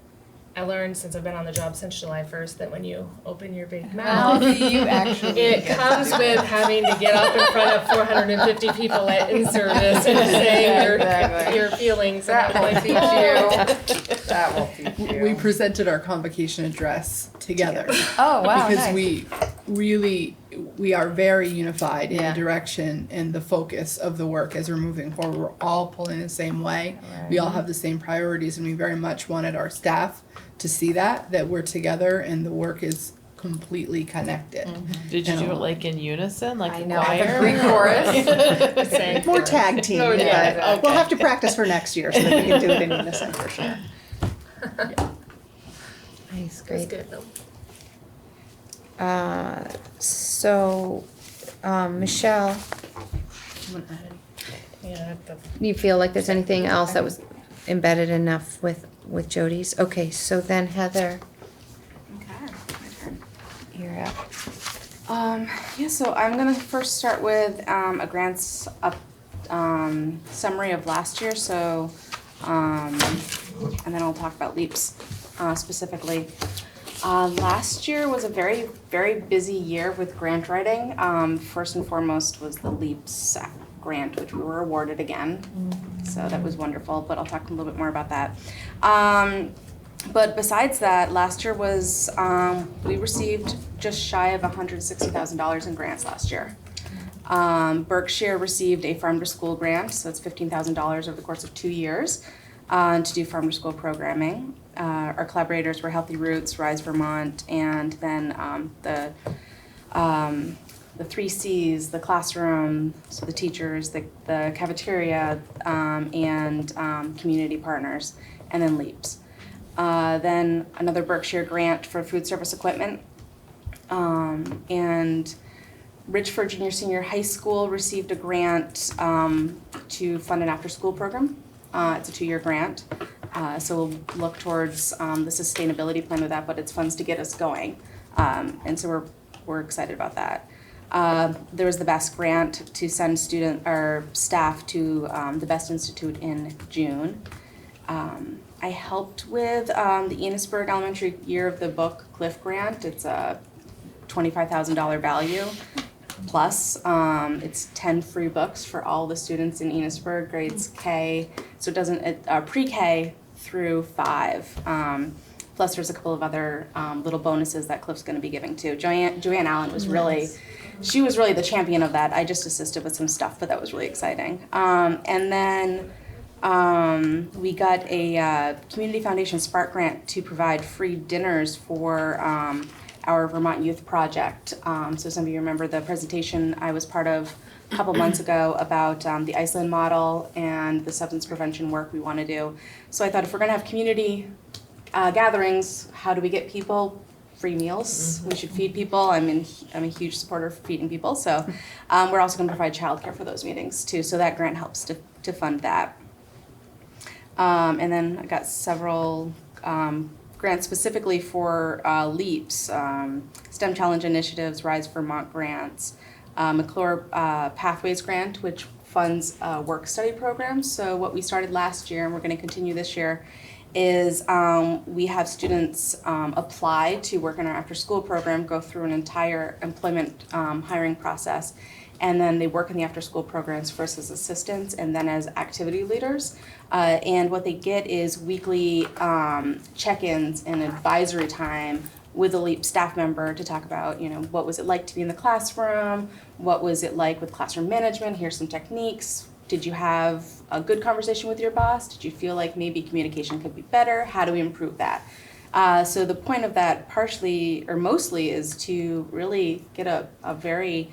I learned, since I've been on the job since July 1st, that when you open your big How mouth, do you actually it get comes to do with that? having to get up in front of 450 people in service and saying Exactly. your feelings. That And will I'm teach like, you. That will teach you. We presented our convocation address together. Oh, wow, Because nice. we are very unified in Yeah. the direction and the focus of the work as we're moving forward. We're all pulling the same way. We all have the same priorities, and we very much wanted our staff to see that we're together and the work is completely connected. Did you And do it all- like in unison, like I a know, choir? the Greek chorus. Saying More for us. tag team, Oh, but yeah, we'll have to practice for next year so that we can do it in unison for sure. Nice, It was great. good though. Michelle, Yeah, you feel like there's anything else that was embedded enough with Jody's? Okay, so then Heather, Okay, my turn. you're up. Yeah, so I'm gonna first start with a grants summary of last year, so, and then I'll talk about LEAPs specifically. Last year was a very, very busy year with grant writing. First and foremost was the LEAPs grant, which we were awarded again. So that was wonderful, but I'll talk a little bit more about that. But besides that, last year was, we received just shy of $160,000 in grants last year. Berkshire received a farm to school grant, so it's $15,000 over the course of 2 years to do farm to school programming. Our collaborators were Healthy Roots, Rise Vermont, and then the 3 Cs, the classroom, so the teachers, the cafeteria, and community partners, and then LEAPs. Then another Berkshire grant for food service equipment. And Richford Junior Senior High School received a grant to fund an after-school program. It's a 2-year grant. So we'll look towards the sustainability plan with that, but it's funds to get us going. And so we're excited about that. There was the BEST grant to send staff to the BEST Institute in June. I helped with the Enosburg Elementary Year of the Book Cliff Grant. It's a $25,000 value. plus. It's 10 free books for all the students in Enosburg, grades K, so it doesn't, pre-K through 5. Plus there's a couple of other little bonuses that Cliff's gonna be giving too. Joanne Allen was really, she was really the champion of that. I just assisted with some stuff, but that was really exciting. And then we got a Community Foundation Spark grant to provide free dinners for our Vermont Youth Project. So some of you remember the presentation I was part of a couple months ago about the Iceland model and the substance prevention work we want to do. So I thought if we're going to have community gatherings, how do we get people free meals? We should feed people. I'm a huge supporter of feeding people. So we're also going to provide childcare for those meetings too. So that grant helps to fund that. And then I got several grants specifically for LEAPs, STEM Challenge Initiatives, Rise Vermont grants, McClure Pathways grant, which funds work study programs. So what we started last year, and we're going to continue this year, is we have students apply to work in our after-school program, go through an entire employment hiring process, and then they work in the after-school programs first as assistants and then as activity leaders. And what they get is weekly check-ins and advisory time with a LEAP staff member to talk about, what was it like to be in the classroom? What was it like with classroom management? Here's some techniques. Did you have a good conversation with your boss? Did you feel like maybe communication could be better? How do we improve that? So the point of that partially or mostly is to really get a very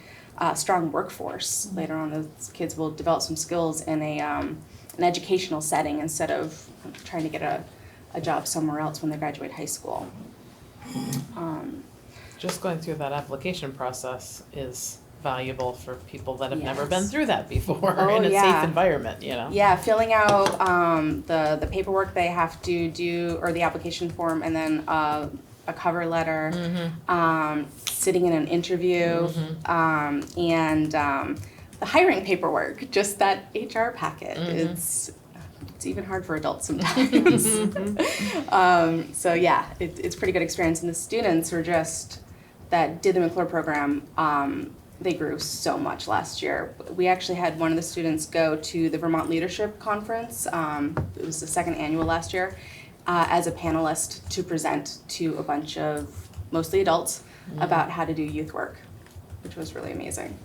strong workforce. Later on, those kids will develop some skills in an educational setting instead of trying to get a job somewhere else when they graduate high school. Just going through that application process is valuable for people that have never been Yes. through that before Oh, in a yeah. safe environment, Yeah, filling out the paperwork they have to do, or the application form, and then a cover letter, sitting in an interview, and the hiring paperwork, just that HR packet. It's even hard for adults sometimes. So yeah, it's pretty good experience. And the students were just, that did the McClure program, they grew so much last year. We actually had one of the students go to the Vermont Leadership Conference. It was the second annual last year, as a panelist to present to a bunch of mostly adults about how to do youth work, which was really amazing.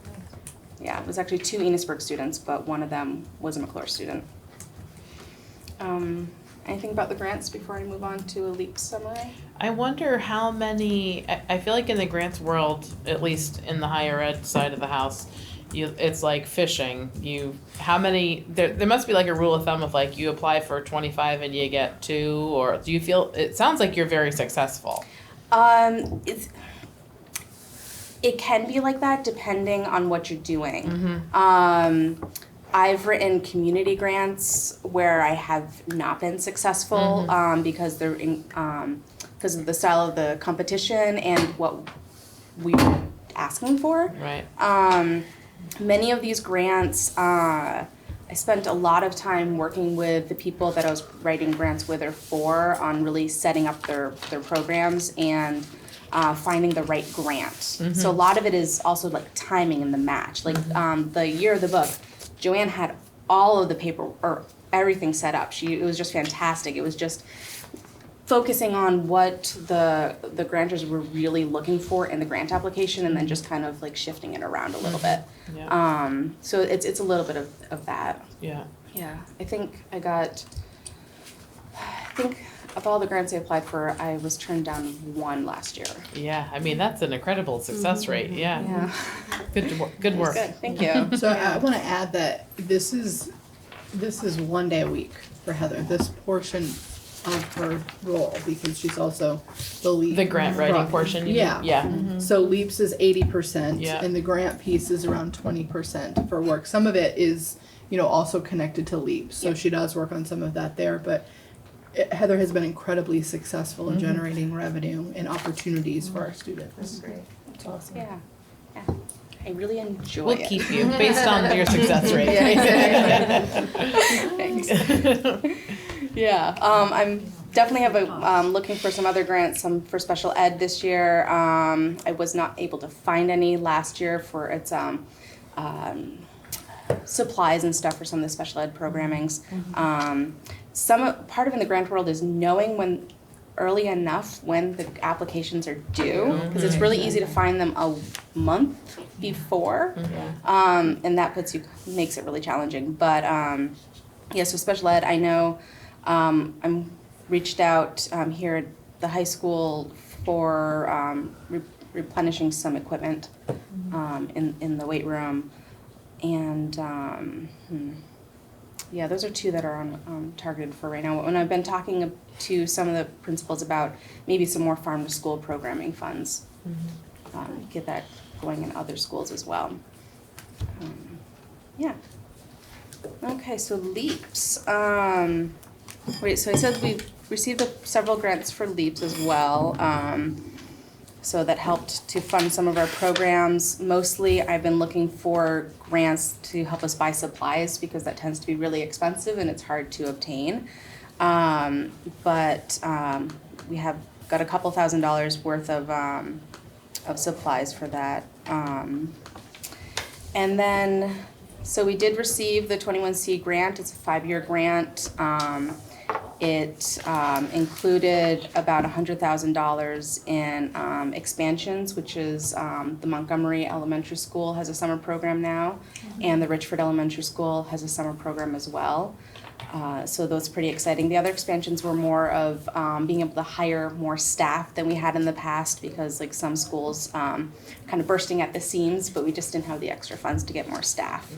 Yeah, it was actually 2 Enosburg students, but one of them was a McClure student. Anything about the grants before I move on to a LEAP summary? I wonder how many, I feel like in the grants world, at least in the higher ed side of the house, it's like fishing. How many, there must be like a rule of thumb of like you apply for 25 and you get 2, or do you feel, it sounds like you're very successful. It can be like that depending on what you're doing. I've written community grants where I have not been successful because they're because of the style of the competition and what we were asking for. Right. Many of these grants, I spent a lot of time working with the people that I was writing grants with or for on really setting up their programs and finding the right grant. So a lot of it is also like timing and the match. Like the year of the book, Joanne had all of the paper or everything set up. It was just fantastic. It was just focusing on what the grantors were really looking for in the grant application, and then just kind of like shifting it around a little bit. Yeah. So it's a little bit of that. Yeah. Yeah, I think of all the grants I applied for, I was turned down 1 last year. Yeah. I mean, that's an incredible success rate. Yeah. Yeah. Good work. Good, thank you. So I want to add that this is 1 day a week for Heather, this portion of her role, because she's also the lead. The grant writing portion. You Yeah. mean? Yeah. So LEAPS is 80%, Yeah. and the grant piece is around 20% for work. Some of it is, also connected to LEAPS, so she does work on some of that there, but Heather has been incredibly successful in generating revenue and opportunities for our students. That's great. It's awesome. Yeah, I really enjoy We'll it. keep you based on your success rate. Yeah, exactly. Thanks. Yeah, I'm definitely have looking for some other grants, some for special ed this year. I was not able to find any last year for its supplies and stuff for some of the special ed programmings. Part of in the grant world is knowing when early enough when the applications are due, because it's really easy to find them a month before, and that makes it really challenging. But so special ed, I know I'm reached out here at the high school for replenishing some equipment in the weight room, and those are two that are on targeted for right now. When I've been talking to some of the principals about maybe some more farm to school programming funds, get that going in other schools as well. Okay, so LEAPS. So I said we've received several grants for LEAPS as well. So that helped to fund some of our programs. Mostly I've been looking for grants to help us buy supplies because that tends to be really expensive and it's hard to obtain. But we have got a couple $1,000s worth of supplies for that. And then, so we did receive the 21C grant. It's a 5-year grant. It included about $100,000 in expansions, which is the Montgomery Elementary School has a summer program now, and the Richford Elementary School has a summer program as well. So that's pretty exciting. The other expansions were more of being able to hire more staff than we had in the past, because like some schools kind of bursting at the seams, but we just didn't have the extra funds to get more staff.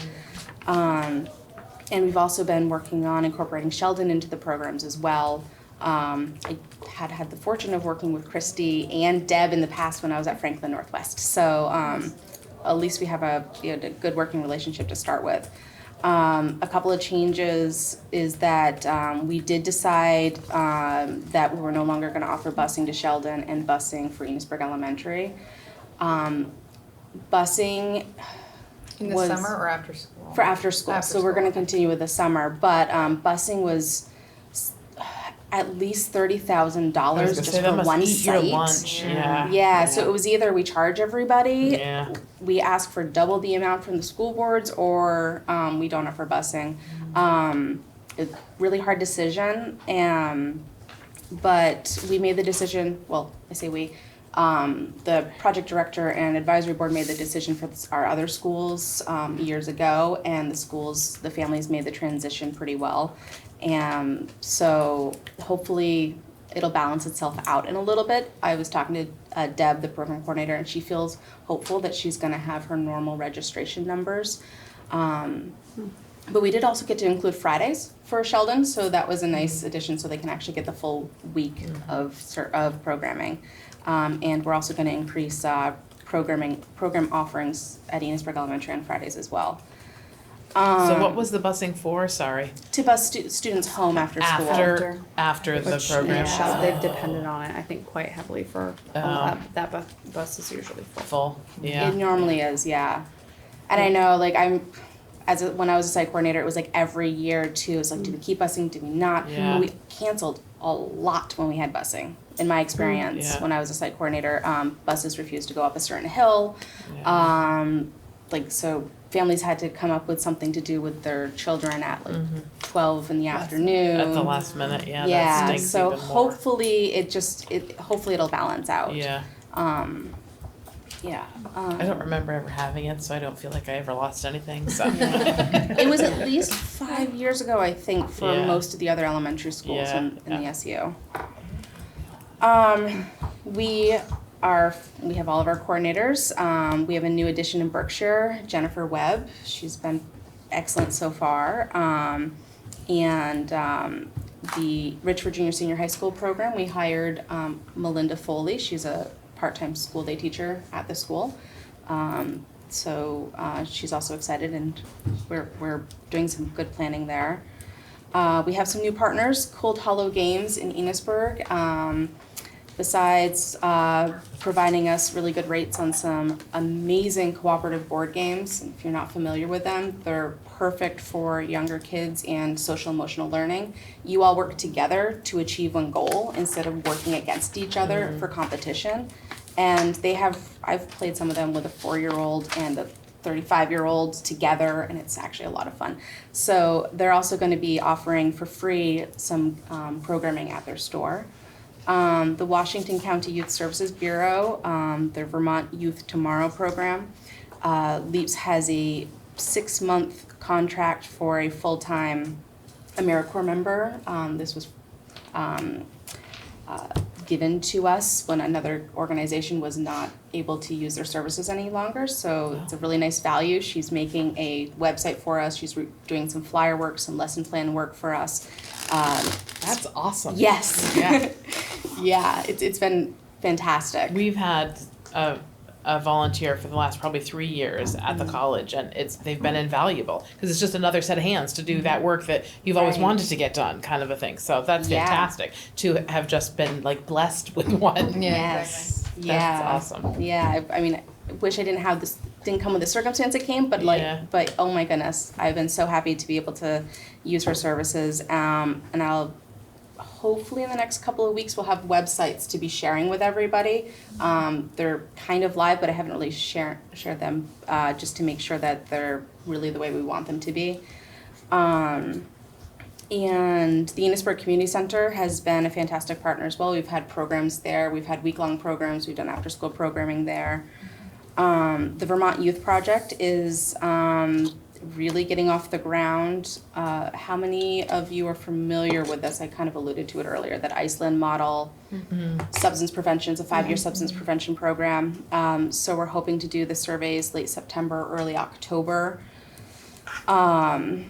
And we've also been working on incorporating Sheldon into the programs as well. I had the fortune of working with Christy and Deb in the past when I was at Franklin Northwest. So at least we have a good working relationship to start with. A couple of changes is that we did decide that we were no longer going to offer busing to Sheldon and busing for Enosburg Elementary. Busing In the was summer or after school? for after school. So we're going to continue with the summer, but busing was at least $30,000 just for one site. Your lunch. Yeah, so it was either we charge everybody, Yeah. we ask for double the amount from the school boards, or we don't offer busing. It's a really hard decision, but we made the decision, well, I say we, the project director and advisory board made the decision for our other schools years ago, and the families made the transition pretty well. And so hopefully it'll balance itself out in a little bit. I was talking to Deb, the program coordinator, and she feels hopeful that she's gonna have her normal registration numbers. But we did also get to include Fridays for Sheldon, so that was a nice addition, so they can actually get the full week of programming. And we're also gonna increase program offerings at Enosburg Elementary on Fridays as well. So what was the busing for? Sorry. To bus students home after school. After the Which, program. yeah, they've depended on it, I think, quite heavily for, that bus is usually full. Full. Yeah. It normally is, yeah. And I know, like, when I was a site coordinator, it was like every year too. It was like, do we keep busing? Do we not? Yeah. We canceled a lot when we had busing. In my experience, Yeah. when I was a site coordinator, buses refused to go up a certain hill. Yeah. So families had to come up with something to do with their children at 12 in the afternoon. At the last minute, yeah. Yeah, That stinks so even more. hopefully hopefully it'll balance out. Yeah. I I don't remember ever having it, so I don't feel like I ever lost anything. So. It was at least 5 years ago, I think, for Yeah. most of the other elementary schools Yeah, in the yeah. SU. We have all of our coordinators. We have a new addition in Berkshire, Jennifer Webb. She's been excellent so far. The Richford Junior Senior High School program, we hired Melinda Foley. She's a part-time school day teacher at the school. So she's also excited, and we're doing some good planning there. We have some new partners, Cold Hollow Games in Enosburg. besides providing us really good rates on some amazing cooperative board games. If you're not familiar with them, they're perfect for younger kids and social emotional learning. You all work together to achieve one goal instead of working against each other for competition. And I've played some of them with a 4-year-old and a 35-year-old together, and it's actually a lot of fun. So they're also going to be offering for free some programming at their store. The Washington County Youth Services Bureau, their Vermont Youth Tomorrow program, LEAPS has a 6-month contract for a full-time AmeriCorps member. This was given to us when another organization was not able to use their services any longer. So it's a really nice value. She's making a website for us. She's doing some flyer work, some lesson plan work for us. That's awesome. Yes. Yeah. Yeah, it's been fantastic. We've had a volunteer for the last probably 3 years at the college, and they've been invaluable because it's just another set of hands to do that work that you've always Right. wanted to get done, kind of a thing. So that's Yeah. fantastic to have just been like blessed with one. Yes. That's Yeah. awesome. Yeah. I mean, I wish I didn't come with the circumstance it came, but but oh my goodness, I've been so happy to be able to use her services. And I'll hopefully in the next couple of weeks we'll have websites to be sharing with everybody. They're kind of live, but I haven't really shared them just to make sure that they're really the way we want them to be. And the Enosburg Community Center has been a fantastic partner as well. We've had programs there. We've had week-long programs. We've done after-school programming there. The Vermont Youth Project is really getting off the ground. How many of you are familiar with this? I kind of alluded to it earlier, that Iceland model substance prevention. It's a 5-year substance prevention program. So we're hoping to do the surveys late September, early October. So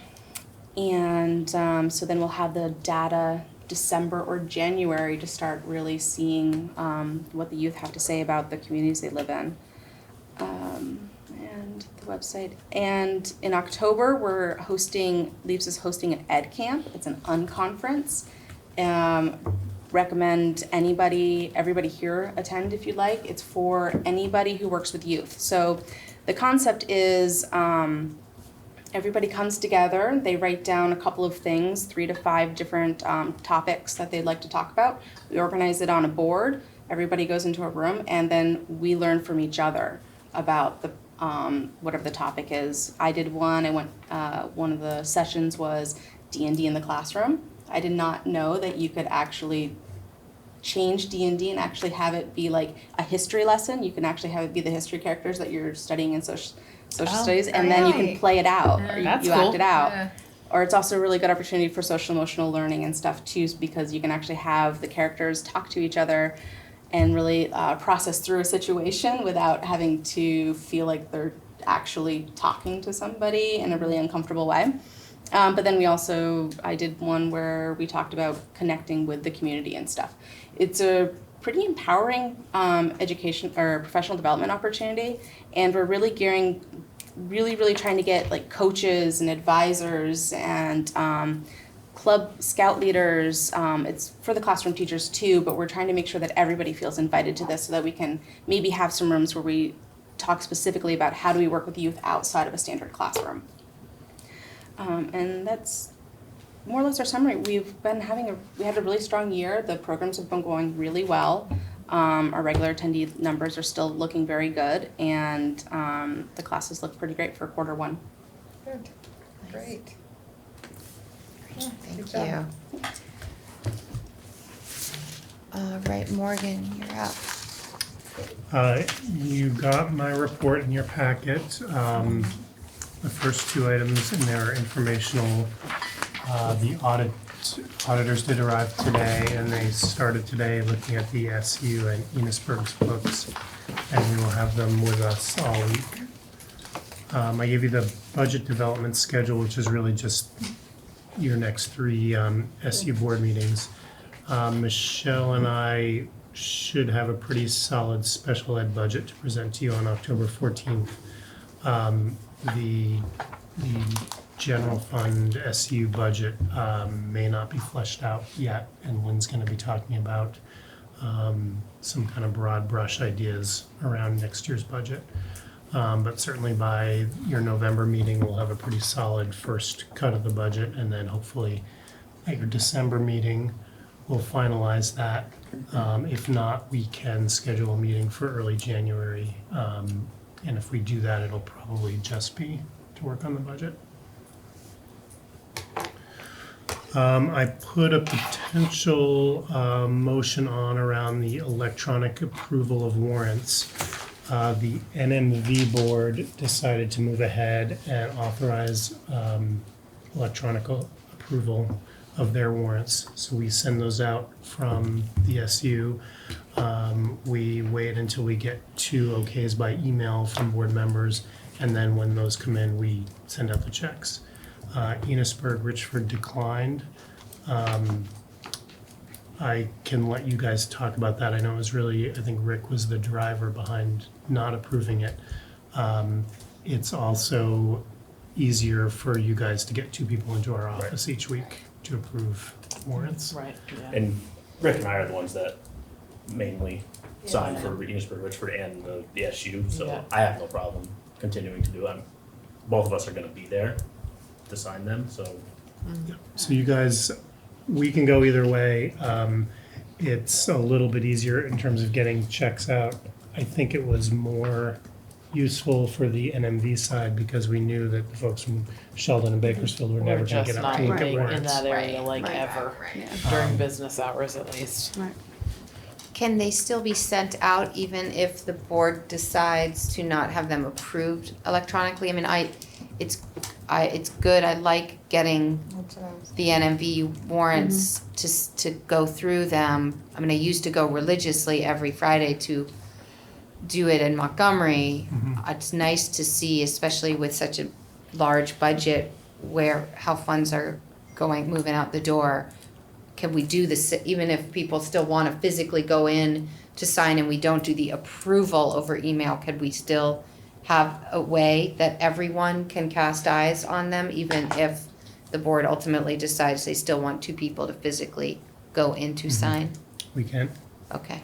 then we'll have the data December or January to start really seeing what the youth have to say about the communities they live in. And the website. And in October, LEAPS is hosting an ed camp. It's an unconference. Recommend everybody here attend if you'd like. It's for anybody who works with youth. So the concept is everybody comes together, they write down a couple of things, 3 to 5 different topics that they'd like to talk about. We organize it on a board, everybody goes into a room, and then we learn from each other about the whatever the topic is. I did one, one of the sessions was D&D in the classroom. I did not know that you could actually change D&D and actually have it be like a history lesson. You can actually have it be the history characters that you're studying in social studies, and then you can play it out, or you That's act cool. it out. Or it's also a really good opportunity for social emotional learning and stuff too, because you can actually have the characters talk to each other and really process through a situation without having to feel like they're actually talking to somebody in a really uncomfortable way. But then I did one where we talked about connecting with the community and stuff. It's a pretty empowering education or professional development opportunity, and we're really really trying to get like coaches and advisors and club scout leaders. It's for the classroom teachers too, but we're trying to make sure that everybody feels invited to this so that we can maybe have some rooms where we talk specifically about how do we work with youth outside of a standard classroom. And that's more or less our summary. We had a really strong year. The programs have been going really well. Our regular attendee numbers are still looking very good, and the classes look pretty great for quarter one. Good, great. Thank you. All right, Morgan, you're up. You got my report in your packet. The first 2 items in there are informational. The auditors did arrive today, and they started today looking at the SU and Enosburg's books, and we will have them with us all week. I gave you the budget development schedule, which is really just your next 3 SU board meetings. Michelle and I should have a pretty solid special ed budget to present to you on October 14th. The general fund SU budget may not be fleshed out yet, and Lynn's going to be talking about some kind of broad brush ideas around next year's budget. But certainly by your November meeting, we'll have a pretty solid first cut of the budget, and then hopefully at your December meeting, we'll finalize that. If not, we can schedule a meeting for early January. And if we do that, it'll probably just be to work on the budget. I put a potential motion on around the electronic approval of warrants. The NMV board decided to move ahead and authorize electronic approval of their warrants. So we send those out from the SU. We wait until we get 2 okays by email from board members, and then when those come in, we send out the checks. Enosburg, Richford declined. I can let you guys talk about that. I know it was really, I think Rick was the driver behind not approving it. It's also easier for you guys to get 2 people into our office each week to approve warrants. Right, yeah. And Rick and I are the ones that mainly sign for Enosburg, Richford, and the SU, so Yeah. I have no problem continuing to do it. Both of us are gonna be there to sign them, so. So you guys, we can go either way. It's a little bit easier in terms of getting checks out. I think it was more useful for the NMV side because we knew that the folks from Sheldon and Bakersfield were never We're gonna just get not up to look at meeting in warrants. that area Right, like right, ever, Yeah. during business hours at least. Right. Can they still be sent out even if the board decides to not have them approved electronically? I mean, it's good, I like getting the NMV warrants to go through them. I mean, I used to go religiously every Friday to do it in Montgomery. It's nice to see, especially with such a large budget, how funds are moving out the door. Can we do this, even if people still want to physically go in to sign and we don't do the approval over email, could we still have a way that everyone can cast eyes on them, even if the board ultimately decides they still want 2 people to physically go in to sign? We can. Okay.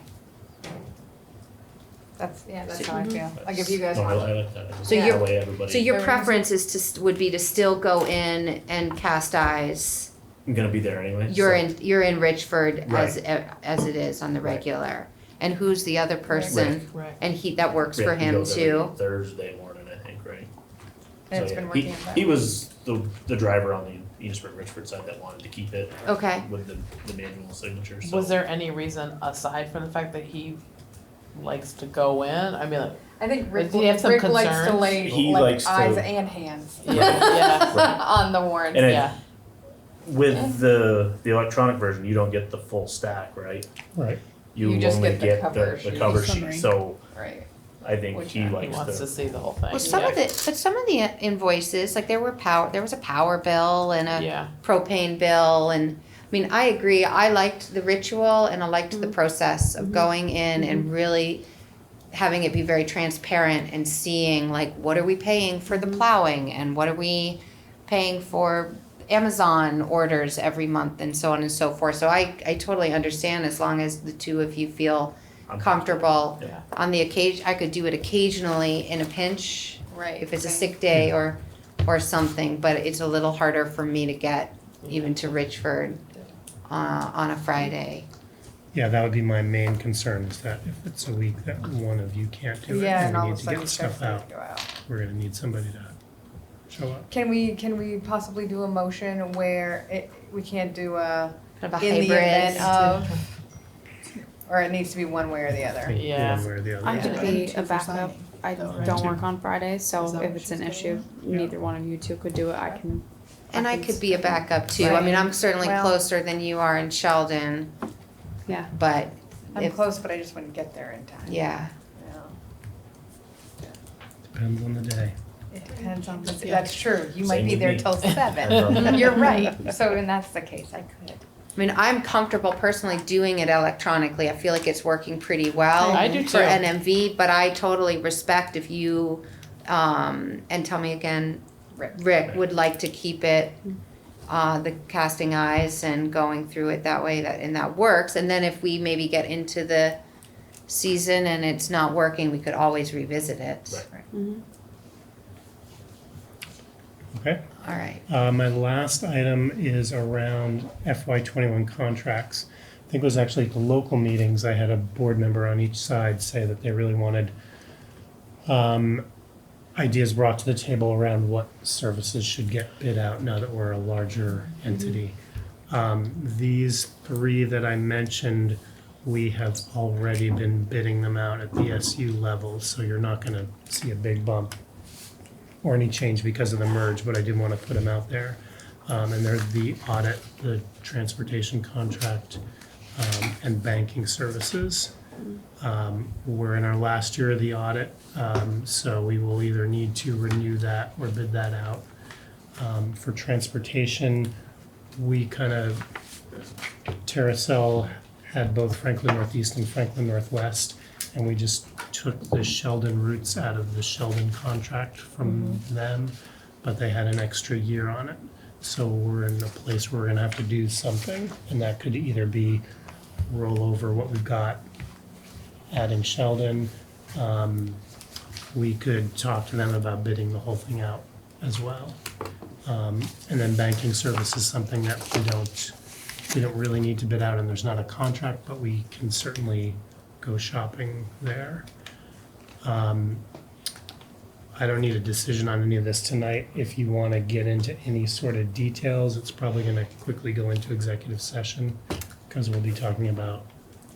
That's how I feel. Like if you guys No, I want. like that. So That you're- way everybody. So your Everyone's- preference is would be to still go in and cast eyes? I'm gonna be there anyway. You're so- you're in Richford Right. as it is on the Right. regular. And who's the other person? Right. And that works for Rick, he him goes every too? Thursday morning, I think, right? And it's So, been yeah, working. He was the driver on the Enosburg Richford side that wanted to keep it Okay. with the manual signature, so. Was there any reason aside from the fact that he likes to go in? I mean, like, I think Rick, Does he have some Rick likes to concerns? lay He like likes to- eyes and hands yeah, on the warrants. And yeah. with the electronic version, you don't get the full stack, right? Right. You just only get the cover the sheet. cover Summary. sheet, so Right. I think Which he one? He likes wants to to. see the whole thing. Well, some of the invoices, like there was a power bill and a Yeah, propane bill, and I mean, I agree, I liked the ritual and I liked the process of going in and really having it be very transparent and seeing like, what are we paying for the plowing and what are we paying for Amazon orders every month and so on and so forth. So I totally understand as long as the 2 of you feel I'm comfortable. Yeah. On the occasion, I could do it occasionally in a pinch, Right. if it's a sick day or something, but it's a little harder for me to get even to Richford on a Friday. Yeah, that would be my main concern, is that if it's a week that one of you can't do it Yeah, and and all we of need a to sudden get you stuff start out, to go out. we're gonna need somebody to show up. Can we possibly do a motion where we can't do a Kind of a in the event hybrid. of, or it needs to be one way or the other? Yeah. One way or the other. I Yeah. could I be need 2 a for backup. signing, I though, right? don't work on Fridays, so Is that if what it's an she's issue, doing? neither one of you 2 could do it, I can. And I can could be a backup too. I mean, I'm certainly Well- closer than you are in Sheldon, Yeah. but I'm if, close, but I just wouldn't get there in time. yeah. Depends on the day. It depends on, Yeah. that's true, you might Same be with there me. till Depends 7, on- you're right, so when that's the case, I could. I mean, I'm comfortable personally doing it electronically. I feel like it's working pretty well I do for too. NMV, but I totally respect if you, and tell me again, Rick would like to keep it the casting eyes and going through it that way, and that works. And then if we maybe get into the season and it's not working, we could always revisit it. Right. Okay. All right. My last item is around FY21 contracts. I think it was actually at the local meetings, I had a board member on each side say that they really wanted ideas brought to the table around what services should get bid out now that we're a larger entity. These three that I mentioned, we have already been bidding them out at the SU level, so you're not gonna see a big bump or any change because of the merge, but I did want to put them out there. And they're the audit, the transportation contract, and banking services. We're in our last year of the audit, so we will either need to renew that or bid that out. For transportation, we kind of, Terracell had both Franklin Northeast and Franklin Northwest, and we just took the Sheldon routes out of the Sheldon contract from them, but they had an extra year on it. So we're in a place where we're gonna have to do something, and that could either be roll over what we've got, adding Sheldon. We could talk to them about bidding the whole thing out as well. And then banking service is something that we don't really need to bid out, and there's not a contract, but we can certainly go shopping there. I don't need a decision on any of this tonight. If you want to get into any sort of details, it's probably going to quickly go into executive session because we'll be talking about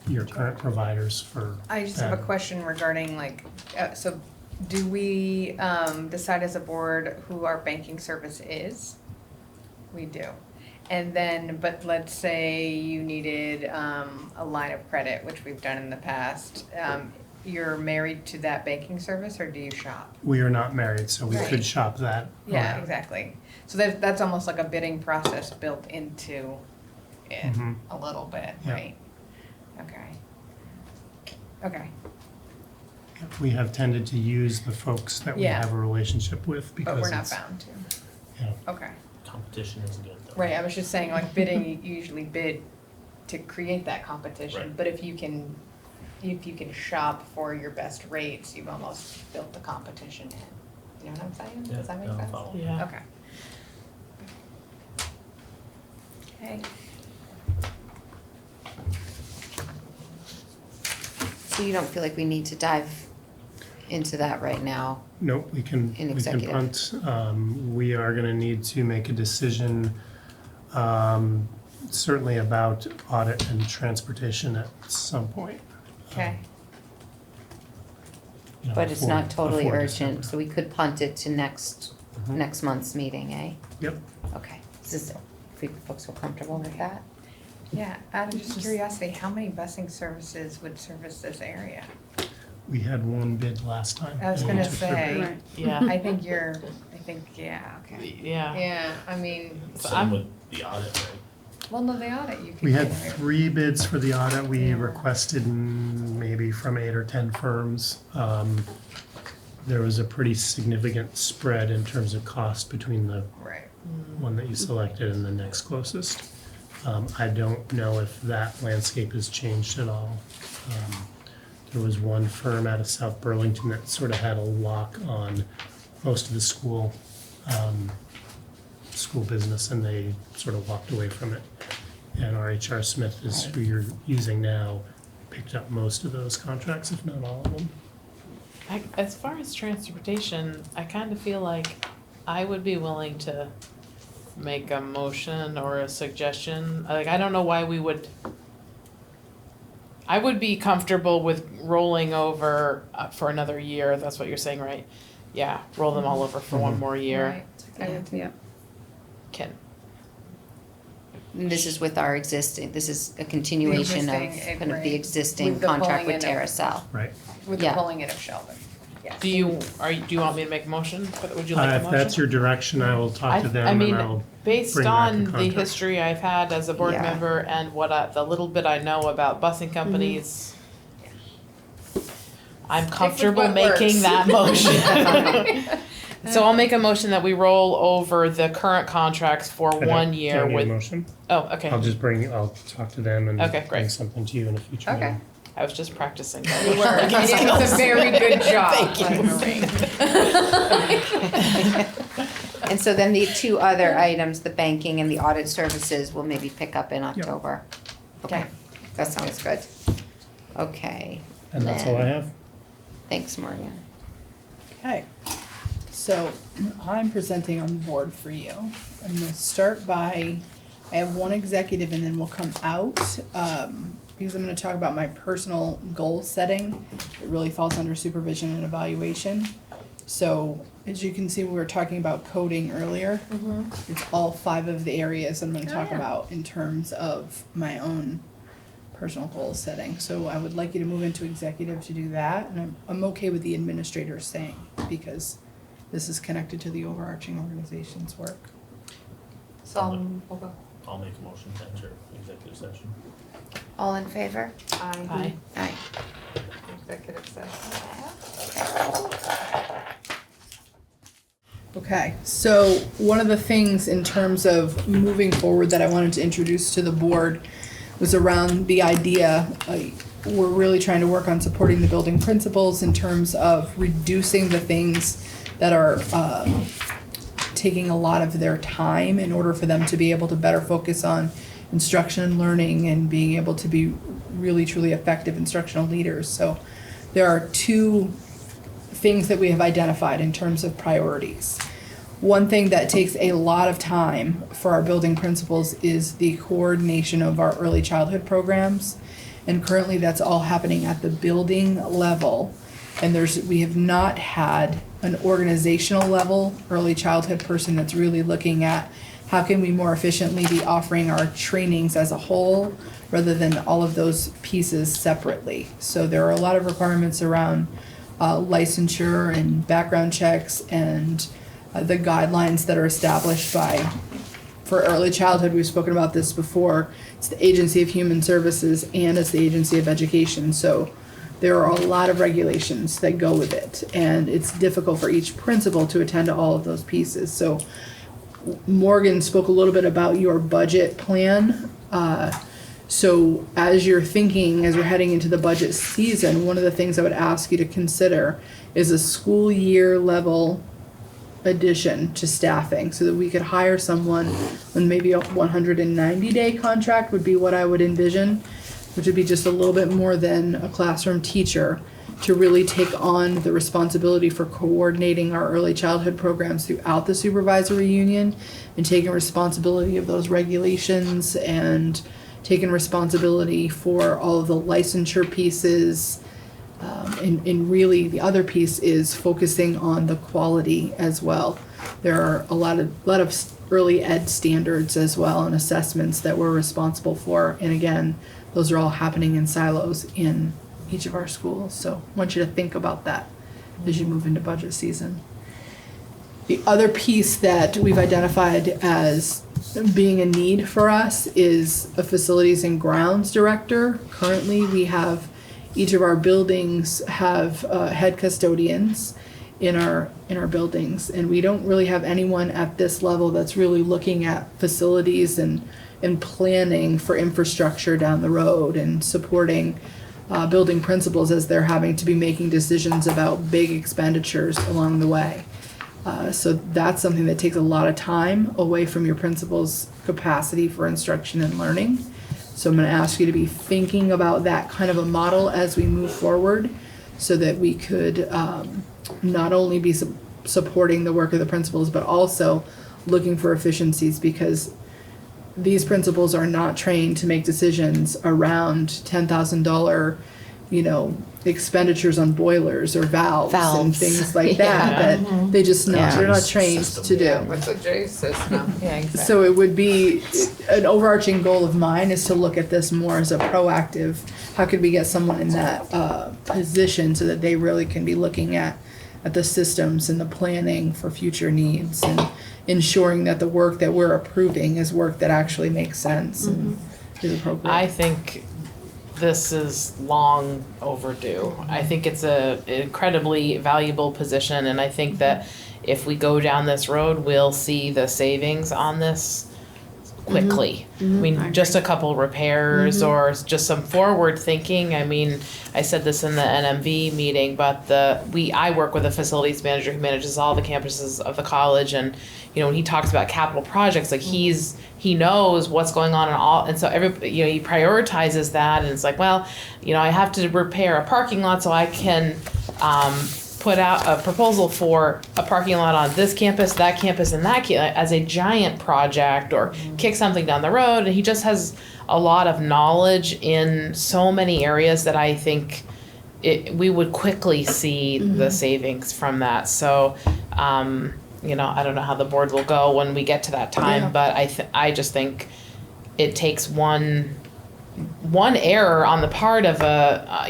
your current providers for. I just have a question regarding so do we decide as a board who our banking service is? We do. And then, but let's say you needed a line of credit, which we've done in the past. You're married to that banking service, or do you shop? We are not married, so we Right. could shop that. Yeah, around. exactly. So that's almost like a bidding process built into it Mhm. a little bit, Yeah. right? Okay. Okay, We have tended to use the folks that we Yeah. have a relationship with because but we're not it's, bound to. yeah. Okay. Competition is good though. Right, I was just saying, like bidding, you usually bid to create that competition, Right. but if you can shop for your best rates, you've almost built the competition in. You know what I'm saying? Yeah, Does that make no, I'm sense? following. Yeah. Okay. Okay. So you don't feel like we need to dive into that right now? Nope, we can executive. punt. We are gonna need to make a decision, certainly about audit and transportation at some point. Okay. You know, But it's before- not totally before urgent, December. so we could punt it to next Mhm. month's meeting, eh? Yep, Okay. If folks feel comfortable with that? Yeah, out of just curiosity, how many busing services would service this area? we had one bid last time. I was and we gonna took their bid. say, Right. Yeah, yeah, okay. yeah. Yeah, I mean, So Same I'm- with the audit, right? well, no, the audit you could. We had generate. 3 bids for the audit. We Yeah. requested maybe from 8 or 10 firms. There was a pretty significant spread in terms of cost between the Right. one that you selected and the next closest. I don't know if that landscape has changed at all. There was one firm out of South Burlington that sort of had a lock on most of the school business, and they sort of walked away from it. And R.H.R. Smith is who you're using now, picked up most of those contracts, if not all of them. As far as transportation, I kind of feel like I would be willing to make a motion or a suggestion. Like, I don't know why we would. I would be comfortable with rolling over for another year. That's what you're saying, right? Yeah, roll them all over for one more year. Right. I would think- Yeah. Can, And this is with our existing, this is a continuation of existing, kind of the right. existing With the contract pulling with in of- Terracell. Right. With the Yeah. pulling in of Sheldon, yes. do you want me to make a motion? Would you like a If motion? that's your direction, I will talk to them I and mean, I'll based bring back a on the contract. history I've had as a board Yeah. member and the little bit I know about busing companies, I'm comfortable what making works. that motion. So I'll make a motion that we roll over the current contracts for I 1 don't year need a with, motion. oh, okay. I'll talk to them and Okay, great. bring something to you in a future Okay. meeting. I was just practicing. You were, and it's a very good job. Thank you, Maureen. And so then the two other items, the banking and the audit services, will maybe pick up in October. Okay, that sounds good. Okay. And that's all I have. Thanks, Morgan. Okay, so I'm presenting on the board for you. I'm gonna start by, I have one executive and then we'll come out, because I'm gonna talk about my personal goal setting. It really falls under supervision and evaluation. So, as you can see, we were talking about coding earlier. It's all 5 of the areas I'm gonna talk about in terms of my own personal goal setting. So I would like you to move into executive to do that, and I'm okay with the administrator saying, because this is connected to the overarching organization's work. So, we'll go. I'll make a motion to enter executive session. All in favor? Aye. Aye. Executive session. Okay, so one of the things in terms of moving forward that I wanted to introduce to the board was around the idea, we're really trying to work on supporting the building principals in terms of reducing the things that are taking a lot of their time in order for them to be able to better focus on instruction and learning and being able to be really truly effective instructional leaders. So there are 2 things that we have identified in terms of priorities. One thing that takes a lot of time for our building principals is the coordination of our early childhood programs. And currently that's all happening at the building level. And we have not had an organizational level early childhood person that's really looking at how can we more efficiently be offering our trainings as a whole rather than all of those pieces separately. So there are a lot of requirements around licensure and background checks and the guidelines that are established for early childhood. We've spoken about this before. It's the Agency of Human Services and it's the Agency of Education. So there are a lot of regulations that go with it, and it's difficult for each principal to attend to all of those pieces. So Morgan spoke a little bit about your budget plan. So as you're thinking, as we're heading into the budget season, one of the things I would ask you to consider is a school year level addition to staffing so that we could hire someone on maybe a 190-day contract would be what I would envision, which would be just a little bit more than a classroom teacher, to really take on the responsibility for coordinating our early childhood programs throughout the supervisory union and taking responsibility of those regulations and taking responsibility for all of the licensure pieces. And really the other piece is focusing on the quality as well. There are a lot of early ed standards as well and assessments that we're responsible for. And again, those are all happening in silos in each of our schools. So I want you to think about that as you move into budget season. The other piece that we've identified as being a need for us is a facilities and grounds director. Currently, we have each of our buildings have head custodians in our buildings, and we don't really have anyone at this level that's really looking at facilities and planning for infrastructure down the road and supporting building principals as they're having to be making decisions about big expenditures along the way. So that's something that takes a lot of time away from your principal's capacity for instruction and learning. So I'm going to ask you to be thinking about that kind of a model as we move forward so that we could not only be supporting the work of the principals, but also looking for efficiencies, because these principals are not trained to make decisions around $10,000, expenditures on boilers or valves and things like that, that they just they're not trained to do. What's a J system? Yeah, exactly. So it would be, an overarching goal of mine is to look at this more as a proactive, how could we get someone in that position so that they really can be looking at the systems and the planning for future needs and ensuring that the work that we're approving is work that actually makes sense and is appropriate. I think this is long overdue. I think it's a incredibly valuable position, and I think that if we go down this road, we'll see the savings on this quickly. I mean, just a couple repairs or just some forward thinking. I mean, I said this in the NMV meeting, but I work with a facilities manager who manages all the campuses of the college, and you know, when he talks about capital projects, like he knows what's going on and so he prioritizes that, and it's like, well, you know, I have to repair a parking lot so I can put out a proposal for a parking lot on this campus, that campus, and that as a giant project, or kick something down the road. And he just has a lot of knowledge in so many areas that I think we would quickly see the savings from that. So, you know, I don't know how the board will go when we get to that time, but I just think it takes one error on the part of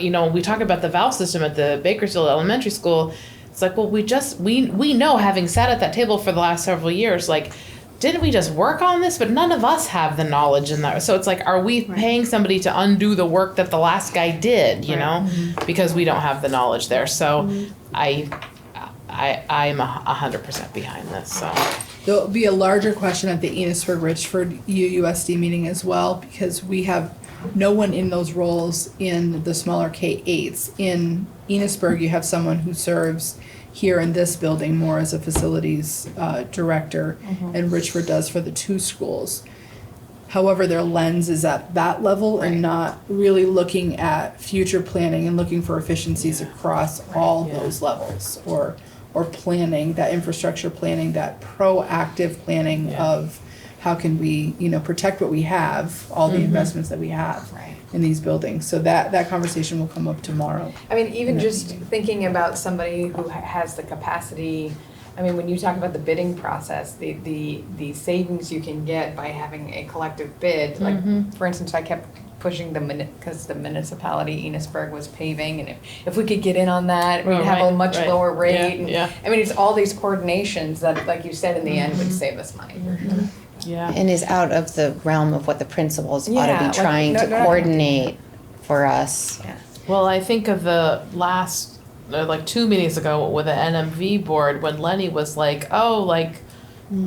you know, we talk about the valve system at the Bakersfield Elementary School. It's like, well, we know, having sat at that table for the last several years, like, didn't we just work on this? But none of us have the knowledge in that. So it's like, are we paying somebody to undo the work that the last guy did, you know, because we don't have the knowledge there. So I'm 100% behind this, so. There'll be a larger question at the Enosburg-Richford UUSD meeting as well, because we have no one in those roles in the smaller K-8s. In Enosburg, you have someone who serves here in this building more as a facilities director, and Richford does for the two schools. However, their lens is at that level and not really looking at future planning and looking for efficiencies across all those levels, or planning, that infrastructure planning, that proactive planning of how can we, you know, protect what we have, all the investments that we have in these buildings. So that conversation will come up tomorrow. I mean, even just thinking about somebody who has the capacity, I mean, when you talk about the bidding process, the savings you can get by having a collective bid, like, for instance, I kept pushing because the municipality, Enosburg, was paving, and if we could get in on that, we'd have a much lower rate. I mean, it's all these coordinations that, like you said, in the end would save us money. Yeah. And is out of the realm of what the principals ought to Yeah, be like, trying to no, coordinate for us. Yeah. Well, I think of the last, like 2 meetings ago with the NMV board, when Lenny was like, oh, like,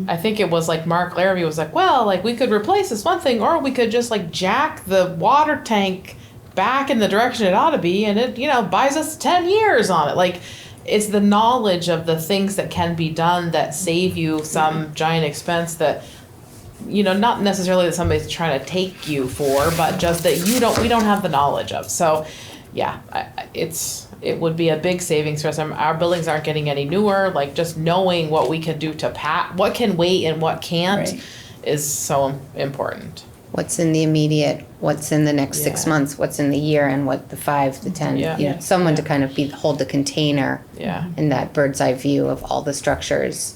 I think it was like Mark Larrabee was like, well, like, we could replace this one thing, or we could just like jack the water tank back in the direction it ought to be, and it, you know, buys us 10 years on it. Like, it's the knowledge of the things that can be done that save you some giant expense that, you know, not necessarily that somebody's trying to take you for, but just that we don't have the knowledge of. So, yeah, it would be a big savings for us. Our buildings aren't getting any newer. Like, just knowing what we can do to what can wait and what can't is so important. What's in the immediate, what's in the next 6 months, what's in the year, and what the 5 to 10, you know, someone to kind of hold the container in that bird's eye view of all the structures.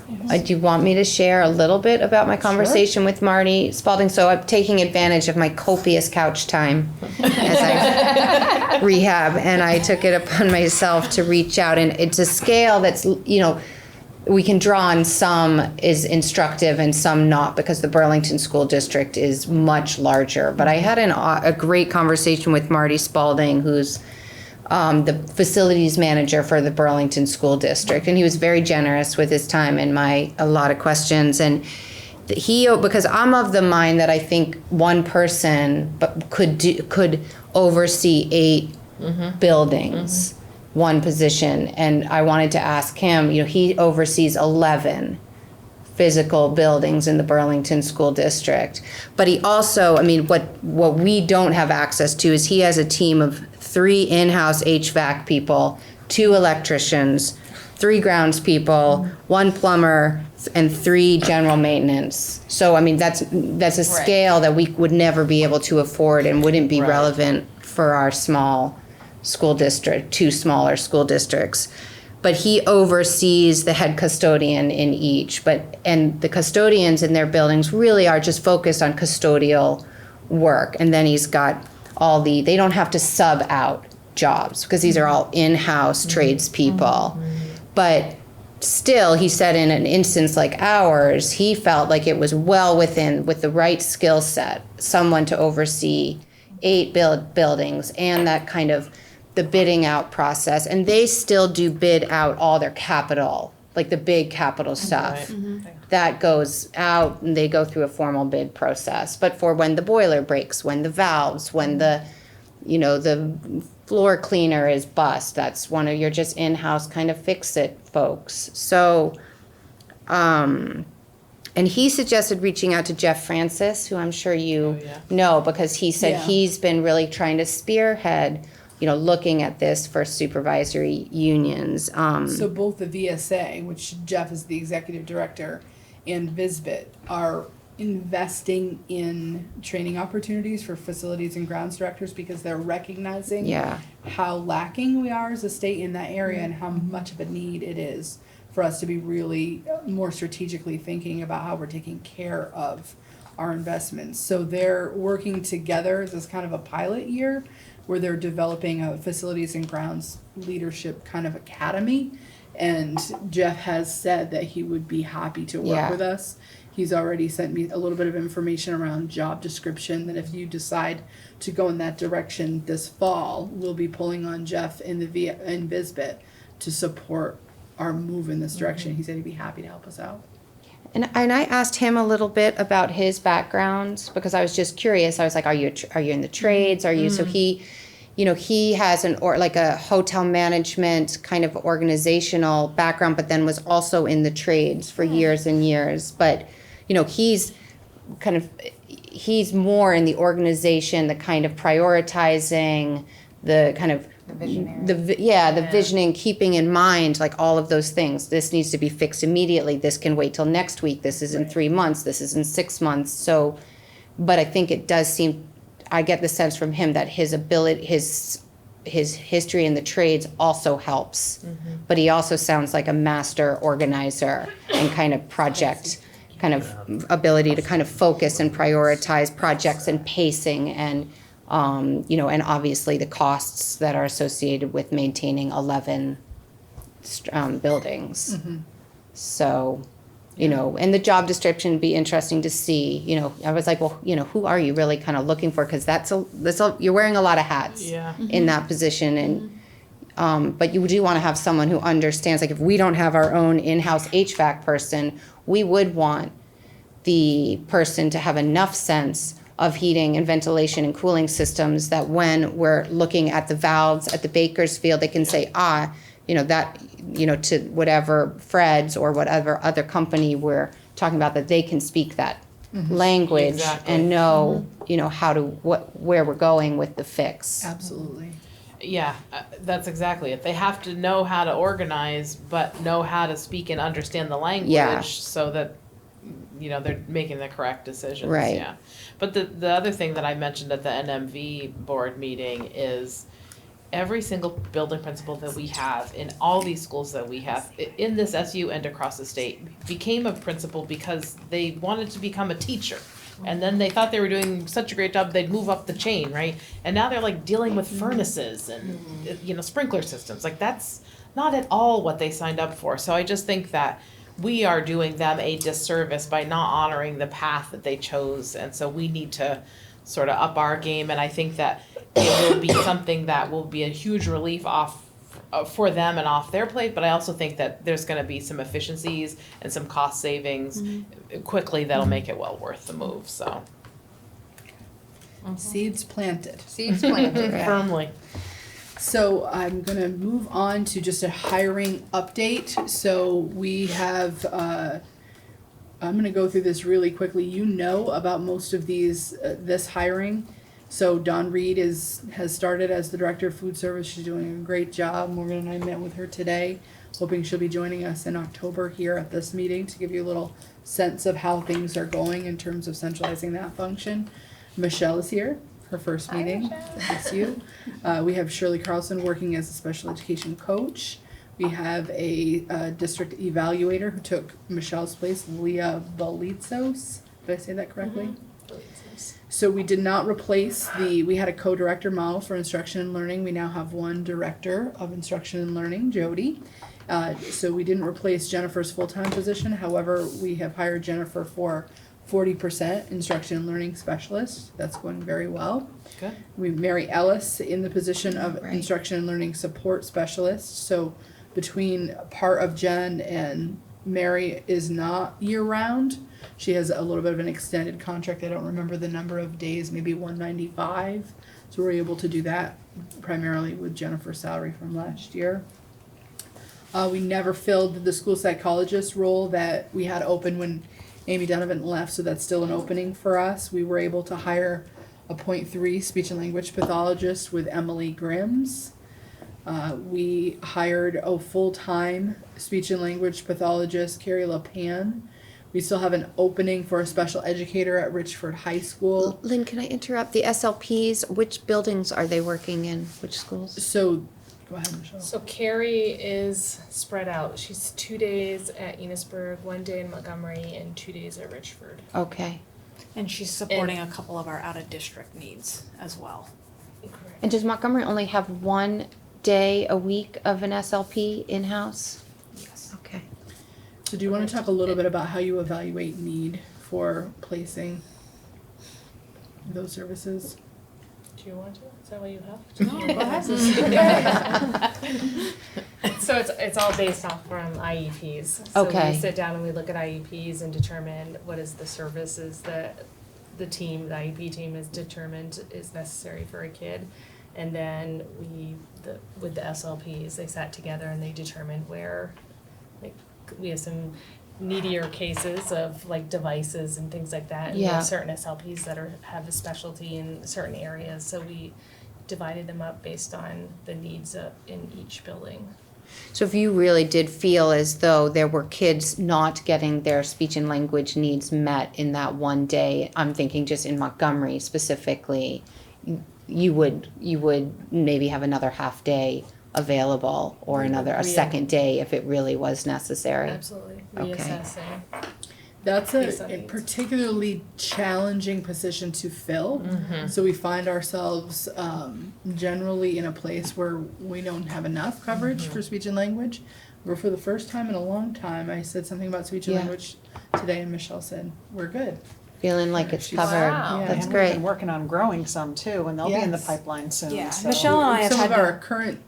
Do you want me to share a little bit about my conversation with Marty Spalding? So I'm taking advantage of my copious couch time as I rehab, and I took it upon myself to reach out, and it's a scale that's, you know, we can draw on. Some is instructive and some not, because the Burlington School District is much larger. But I had a great conversation with Marty Spalding, who's the facilities manager for the Burlington School District, and he was very generous with his time and a lot of questions. And because I'm of the mind that I think one person could oversee 8 buildings, one position, and I wanted to ask him. You know, he oversees 11 physical buildings in the Burlington School District, but he also, I mean, what we don't have access to is he has a team of 3 in-house HVAC people, 2 electricians, 3 grounds people, 1 plumber, and 3 general maintenance. So, I mean, that's a scale that we would never be able to afford and wouldn't be relevant for our small school district, 2 smaller school districts. But he oversees the head custodian in each. And the custodians in their buildings really are just focused on custodial work. And then he's got they don't have to sub out jobs, because these are all in-house tradespeople. But still, he said in an instance like ours, he felt like it was well within, with the right skill set, someone to oversee 8 buildings and that kind of the bidding out process. And they still do bid out all their capital, like the big capital stuff. That goes out and they go through a formal bid process. But for when the boiler breaks, when the valves, when the floor cleaner is bust, that's one of your just in-house kind of fix-it folks. So, and he suggested reaching out to Jeff Francis, who I'm sure you know, because he said he's been really trying to spearhead, looking at this for supervisory unions. So both the VSA, which Jeff is the executive director, and VSBIT are investing in training opportunities for facilities and grounds directors because they're recognizing how lacking we are as a state in that area and how much of a need it is for us to be really more strategically thinking about how we're taking care of our investments. So they're working together as this kind of a pilot year where they're developing a facilities and grounds leadership kind of academy. And Jeff has said that he would be happy to work with us. He's already sent me a little bit of information around job description that if you decide to go in that direction this fall, we'll be pulling on Jeff in VSBIT to support our move in this direction. He said he'd be happy to help us out. And I asked him a little bit about his background because I was just curious. I was like, are you in the trades? Are you, so he, he has like a hotel management kind of organizational background, but then was also in the trades for years and years. But, he's more in the organization, the kind of prioritizing, the kind of The visionary. the visioning, keeping in mind like all of those things. This needs to be fixed immediately. This can wait till next week. This is in 3 months. This is in 6 months. So, but I think it does seem, I get the sense from him that his ability, his history in the trades also helps. But he also sounds like a master organizer and kind of project, kind of ability to kind of focus and prioritize projects and pacing and and obviously the costs that are associated with maintaining 11 buildings. So, and the job description would be interesting to see. I was like, well, who are you really kind of looking for? Because you're wearing a lot of hats in that position, and but you do want to have someone who understands. Like, if we don't have our own in-house HVAC person, we would want the person to have enough sense of heating and ventilation and cooling systems that when we're looking at the valves at the Bakersfield, they can say, to whatever Fred's or whatever other company we're talking about, that they can speak that language and know, where we're going with the fix. Absolutely. Yeah, that's exactly it. They have to know how to organize, but know how to speak and understand the language so that they're making the correct decisions. Right. Yeah. But the other thing that I mentioned at the NMV board meeting is every single building principal that we have in all these schools that we have in this SU and across the state became a principal because they wanted to become a teacher. And then they thought they were doing such a great job, they'd move up the chain, right? And now they're like dealing with furnaces and, sprinkler systems. Like, that's not at all what they signed up for. So I just think that we are doing them a disservice by not honoring the path that they chose. And so we need to sort of up our game. And I think that it will be something that will be a huge relief for them and off their plate. But I also think that there's going to be some efficiencies and some cost savings quickly that'll make it well worth the move. So Seeds planted. Seeds planted. firmly. So I'm gonna move on to just a hiring update. So we have, I'm gonna go through this really quickly. About most of this hiring. So Dawn Reed has started as the Director of Food Service. She's doing a great job. Morgan and I met with her today, hoping she'll be joining us in October here at this meeting to give you a little sense of how things are going in terms of centralizing that function. Michelle is here. Her first meeting. That's you. We have Shirley Carlson working as a special education coach. We have a district evaluator who took Michelle's place, Leah Bolitzos. Did I say that correctly? So we did not replace we had a co-director model for instruction and learning. We now have one director of instruction and learning, Jody. So we didn't replace Jennifer's full-time position. However, we have hired Jennifer for 40% instruction and learning specialist. That's going very well. Good. We have Mary Ellis in the position of Right. instruction and learning support specialist. So between part of Jen and Mary is not year round. She has a little bit of an extended contract. I don't remember the number of days, maybe 195. So we're able to do that primarily with Jennifer's salary from last year. We never filled the school psychologist role that we had open when Amy Donovan left, so that's still an opening for us. We were able to hire a .3 speech and language pathologist with Emily Grims. We hired a full-time speech and language pathologist, Carrie LaPan. We still have an opening for a special educator at Richford High School. Lynn, can I interrupt? The SLPs, which buildings are they working in? Which schools? So, go ahead, Michelle. So Carrie is spread out. She's 2 days at Enosburg, 1 day in Montgomery, and 2 days at Richford. Okay. And she's supporting a couple of our out-of-district needs as well. Correct. And does Montgomery only have 1 day a week of an SLP in-house? Yes. Okay. So do you want to talk a little bit about how you evaluate need for placing those services? Do you want to? Is that what you have? No, go ahead. So it's all based off from IEPs. So Okay. we sit down and we look at IEPs and determine what is the services that the IEP team has determined is necessary for a kid. And then with the SLPs, they sat together and they determined where, like, we have some needier cases of like devices and things like that. And we Yeah. have certain SLPs that have a specialty in certain areas, so we divided them up based on the needs in each building. So if you really did feel as though there were kids not getting their speech and language needs met in that 1 day, I'm thinking just in Montgomery specifically, you would maybe have another half day available or a second day if it really was necessary. Absolutely, Okay. reassessing. That's Based on a needs. particularly challenging position to fill. So we find ourselves generally in a place where we don't have enough coverage for speech and language. Where for the first time in a long time, I said something about speech and Yeah. language today, and Michelle said, "We're good." Feeling like it's She's- covered. Wow. Yeah. That's And great. we've been working on growing some too, and they'll be in the Yes. pipeline soon, Yeah, so. Michelle and I have Some had of our to, current,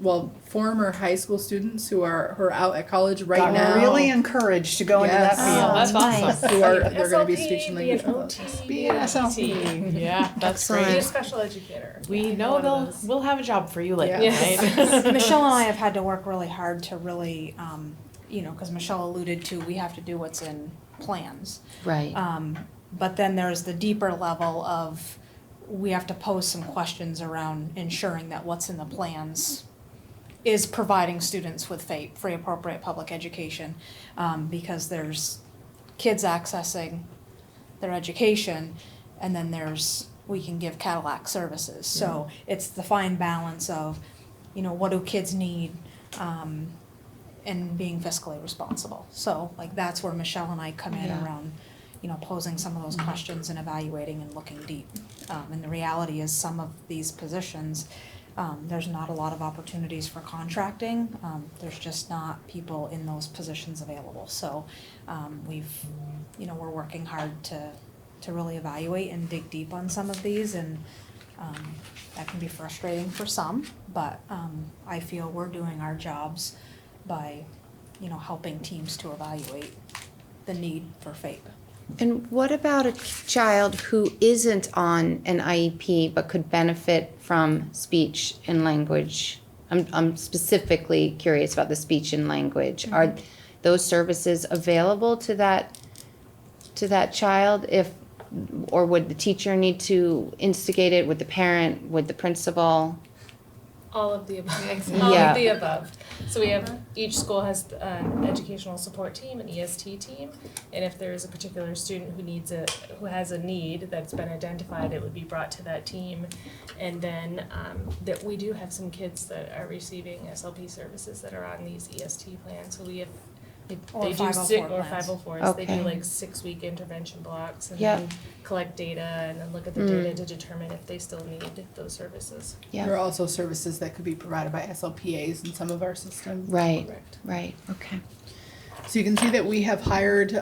former high school students who are out at college right Got now. really encouraged to go into that Yes. field. Oh, that's awesome. Who are, they're gonna be SLP, speech and be language an pathologists. OT, Be an SLP. Yeah, that's Excellent. Be a great. special educator. We Yeah, know one of those. we'll have a job for you later, Yes. right? Michelle and I have had to work really hard to really, because Michelle alluded to, we have to do what's in plans. Right. But then there's the deeper level of, we have to pose some questions around ensuring that what's in the plans is providing students with free appropriate public education. Because there's kids accessing their education, and then we can give Cadillac services. So it's the fine balance of, what do kids need, and being fiscally responsible. So like that's where Michelle and I come in Yeah. around, posing some of those questions and evaluating and looking deep. And the reality is some of these positions, there's not a lot of opportunities for contracting. There's just not people in those positions available. So we're working hard to really evaluate and dig deep on some of these, and that can be frustrating for some, but I feel we're doing our jobs by, helping teams to evaluate the need for FAPE. And what about a child who isn't on an IEP but could benefit from speech and language? I'm specifically curious about the speech and language. Are those services available to that child or would the teacher need to instigate it with the parent, with the principal? All of the above. All Yeah. of the above. So we have, each school has an educational support team, an EST team, and if there is a particular student who has a need that's been identified, it would be brought to that team. And then that we do have some kids that are receiving SLP services that are on these EST plans. So we have Or they do 504 or plans. 504s. They Okay. do like 6-week intervention blocks and Yep. then collect data and then look at the data to determine if they still need those services. There Yeah, are also services that could be provided by SLPAs in some of our systems. right, Correct. right, okay. So you can see that we have hired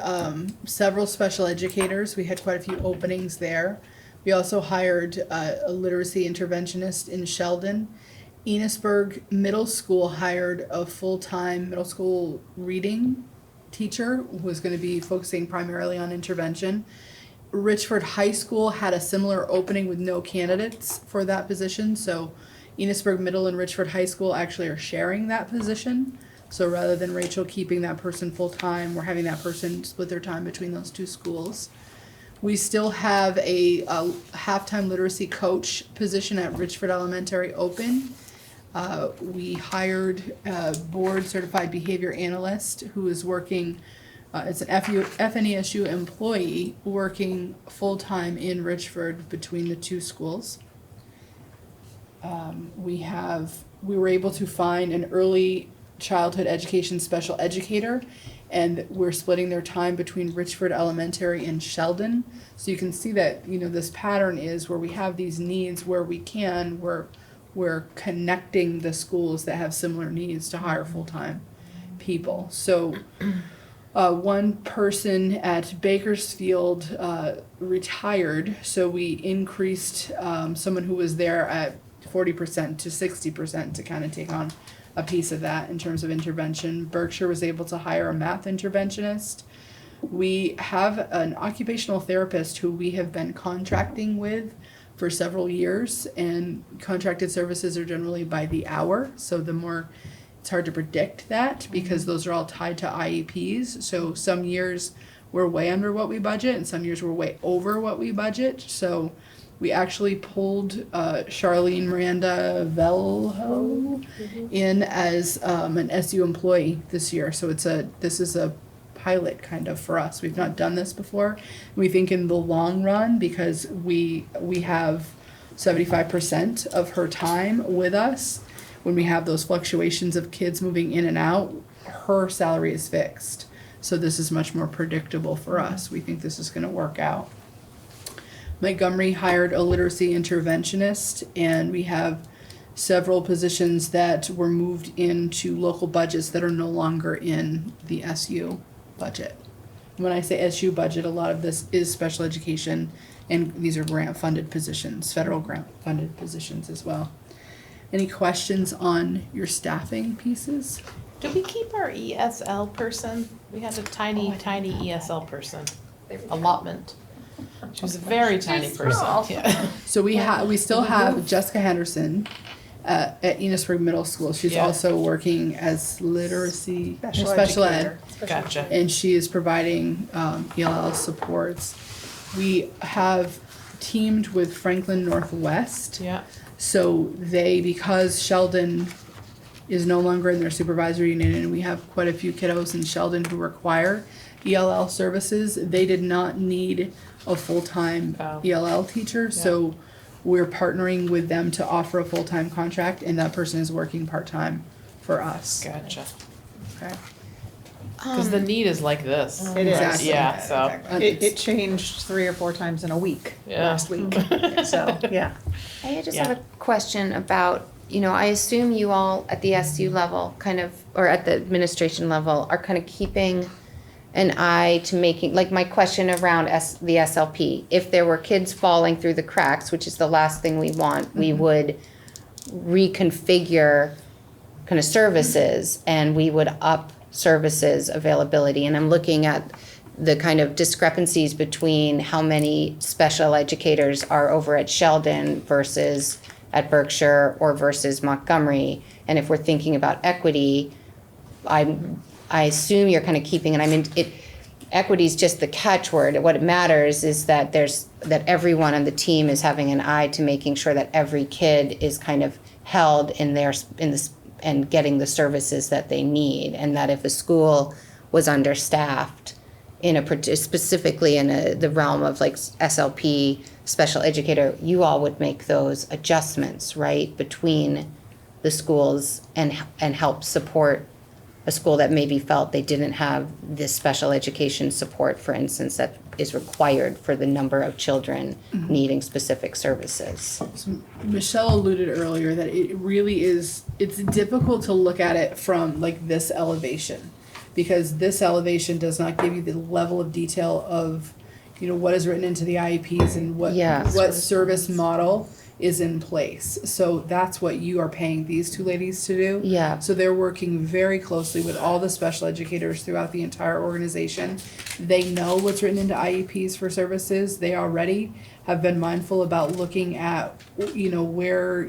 several special educators. We had quite a few openings there. We also hired a literacy interventionist in Sheldon. Enosburg Middle School hired a full-time middle school reading teacher who was going to be focusing primarily on intervention. Richford High School had a similar opening with no candidates for that position, so Enosburg Middle and Richford High School actually are sharing that position. So rather than Rachel keeping that person full-time, we're having that person split their time between those two schools. We still have a half-time literacy coach position at Richford Elementary open. We hired a board-certified behavior analyst who is working, it's an FNESU employee working full-time in Richford between the two schools. We were able to find an early childhood education special educator, and we're splitting their time between Richford Elementary and Sheldon. So you can see that, this pattern is where we have these needs where we can, we're connecting the schools that have similar needs to hire full-time people. So one person at Bakersfield retired, so we increased someone who was there at 40% to 60% to kind of take on a piece of that in terms of intervention. Berkshire was able to hire a math interventionist. We have an occupational therapist who we have been contracting with for several years, and contracted services are generally by the hour, so it's hard to predict that because those are all tied to IEPs. So some years we're way under what we budget and some years we're way over what we budget. So we actually pulled Charlene Miranda Velho in as an SU employee this year. So this is a pilot kind of for us. We've not done this before. We think in the long run, because we have 75% of her time with us, when we have those fluctuations of kids moving in and out, her salary is fixed. So this is much more predictable for us. We think this is going to work out. Montgomery hired a literacy interventionist, and we have several positions that were moved into local budgets that are no longer in the SU budget. When I say SU budget, a lot of this is special education, and these are grant-funded positions, federal grant-funded positions as well. Any questions on your staffing pieces? Did we keep our ESL person? We had a tiny ESL person, allotment. She was a very tiny person, yeah. So we still have Jessica Henderson at Enosburg Middle School. She's Yeah. also working as literacy Special special ed, educator. Gotcha. and she is providing ELL supports. We have teamed with Franklin Northwest. Yeah, So because Sheldon is no longer in their supervisory unit, and we have quite a few kiddos in Sheldon who require ELL services, they did not need a full-time Oh. ELL teacher, so we're partnering with them to offer a full-time contract, and that person is working part-time for us. gotcha. Okay. Because the need is like this. It is. Exactly. Yeah, so, It changed 3 or 4 times in a week Yeah. last week. So, yeah. I just Yeah. have a question about, I assume you all at the SU level or at the administration level are kind of keeping an eye to making, like my question around the SLP, if there were kids falling through the cracks, which is the last thing we want, we would reconfigure kind of services and we would up services availability. And I'm looking at the kind of discrepancies between how many special educators are over at Sheldon versus at Berkshire or versus Montgomery. And if we're thinking about equity, I assume you're kind of keeping, and equity is just the catchword. What it matters is that that everyone on the team is having an eye to making sure that every kid is kind of held in this and getting the services that they need, and that if a school was understaffed specifically in the realm of like SLP, special educator, you all would make those adjustments, right, between the schools and help support a school that maybe felt they didn't have this special education support, for instance, that is required for the number of children needing specific services. So Michelle alluded earlier that it really is, it's difficult to look at it from like this elevation, because this elevation does not give you the level of detail of, what is written into the IEPs and Yeah. what service model is in place. So that's what you are paying these two ladies to do. Yeah. So they're working very closely with all the special educators throughout the entire organization. They know what's written into IEPs for services. They already have been mindful about looking at, where,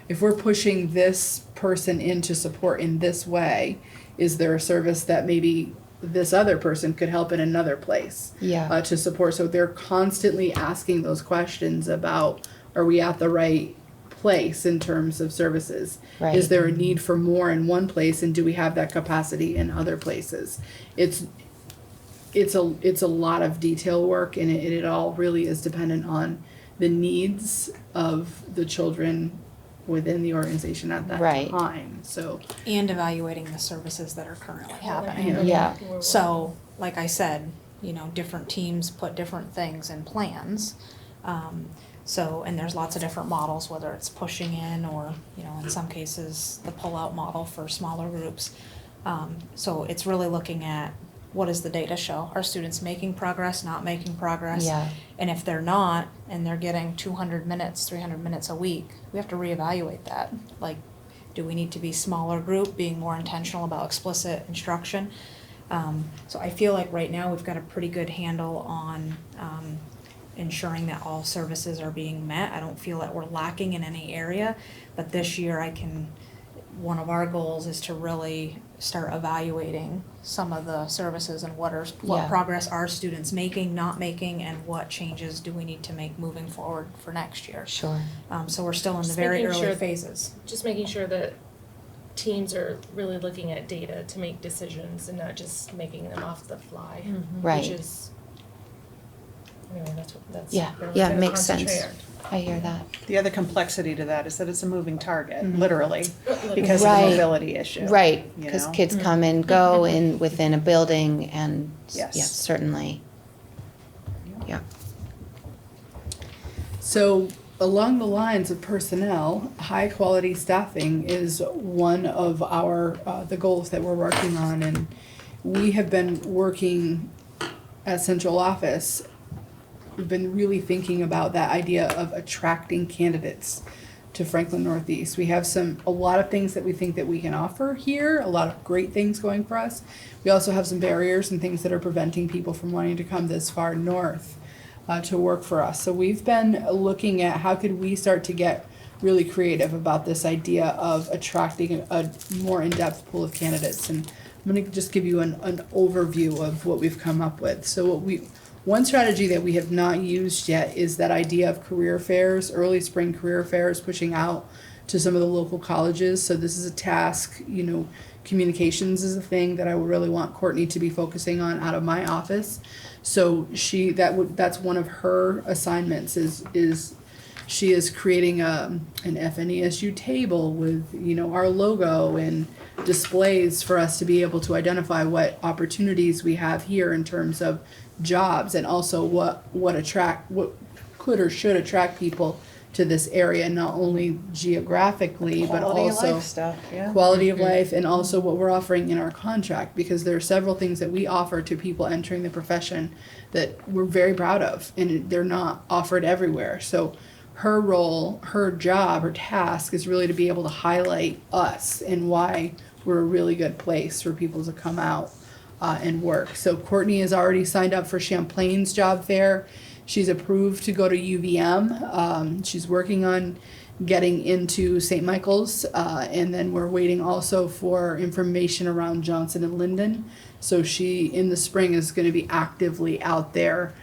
if we're pushing this person into support in this way, is there a service that maybe this other person could help in another place? Yeah. To support. So they're constantly asking those questions about, are we at the right place in terms of services? Right. Is there a need for more in one place, and do we have that capacity in other places? It's a lot of detail work, and it all really is dependent on the needs of the children within the organization at that Right. time. So And evaluating the services that are currently happening. Yeah. So, like I said, different teams put different things in plans. And there's lots of different models, whether it's pushing in or, in some cases, the pull-out model for smaller groups. So it's really looking at, what does the data show? Are students making progress, not making progress? Yeah. And if they're not, and they're getting 200 minutes, 300 minutes a week, we have to reevaluate that. Like, do we need to be smaller group, being more intentional about explicit instruction? So I feel like right now we've got a pretty good handle on ensuring that all services are being met. I don't feel that we're lacking in any area, but this year one of our goals is to really start evaluating some of the services and what Yeah. progress are students making, not making, and what changes do we need to make moving forward for next year. Sure. So we're still in the Just very making early sure- phases. Just making sure that teams are really looking at data to make decisions and not just making them off the fly. Right. Which is, that's. Yeah. what we're Yeah, gonna makes sense. concentrate on. I hear that. The other complexity to that is that it's a moving target, Mhm. literally, because of Right. the mobility issue. Right, you because know? kids come and go in within a building and, Yes. yes, certainly. Yeah. So along the lines of personnel, high quality staffing is one of our, the goals that we're working on. And we have been working at central office. We've been really thinking about that idea of attracting candidates to Franklin Northeast. We have a lot of things that we think that we can offer here, a lot of great things going for us. We also have some barriers and things that are preventing people from wanting to come this far north to work for us. So we've been looking at how could we start to get really creative about this idea of attracting a more in-depth pool of candidates. And I'm gonna just give you an overview of what we've come up with. So one strategy that we have not used yet is that idea of career fairs, early spring career fairs, pushing out to some of the local colleges. So this is a task, communications is a thing that I would really want Courtney to be focusing on out of my office. So that's one of her assignments is she is creating an FNESU table with, our logo and displays for us to be able to identify what opportunities we have here in terms of jobs, and also what could or should attract people to this area, not only geographically, but Quality of also life stuff, yeah. quality of life, and also what we're offering in our contract, because there are several things that we offer to people entering the profession that we're very proud of, and they're not offered everywhere. So her role, her job, her task is really to be able to highlight us and why we're a really good place for people to come out and work. So Courtney has already signed up for Champlain's job fair. She's approved to go to UVM. She's working on getting into St. Michael's, and then we're waiting also for information around Johnson and Linden. So she, in the spring, is going to be actively out there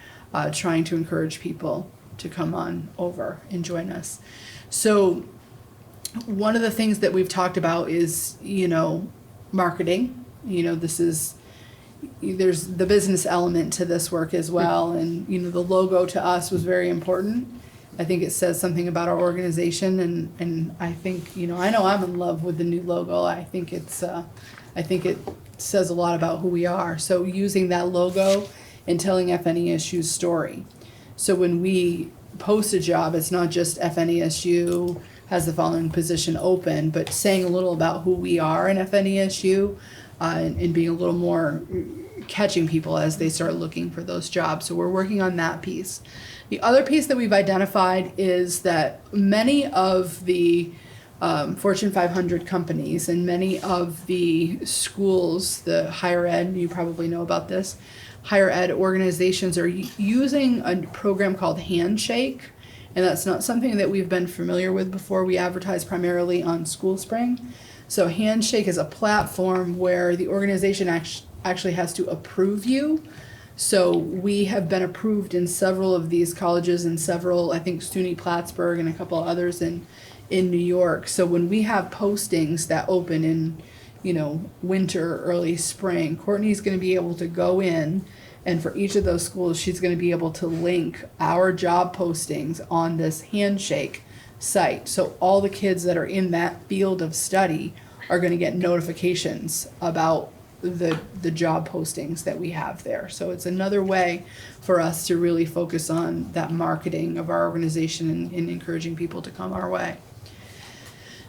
trying to encourage people to come on over and join us. So one of the things that we've talked about is, marketing. There's the business element to this work as well. And, the logo to us was very important. I think it says something about our organization, and I think, I know I'm in love with the new logo. I think it says a lot about who we are. So using that logo and telling FNESU's story. So when we post a job, it's not just FNESU has the following position open, but saying a little about who we are in FNESU, and being a little more catching people as they start looking for those jobs. So we're working on that piece. The other piece that we've identified is that many of the Fortune 500 companies and many of the schools, the higher ed, you probably know about this, higher ed organizations are using a program called Handshake. And that's not something that we've been familiar with before. We advertise primarily on School Spring. So Handshake is a platform where the organization actually has to approve you. So we have been approved in several of these colleges and several, I think SUNY Plattsburgh and a couple others in New York. So when we have postings that open in, winter, early spring, Courtney's going to be able to go in, and for each of those schools, she's going to be able to link our job postings on this Handshake site. So all the kids that are in that field of study are going to get notifications about the job postings that we have there. So it's another way for us to really focus on that marketing of our organization and encouraging people to come our way.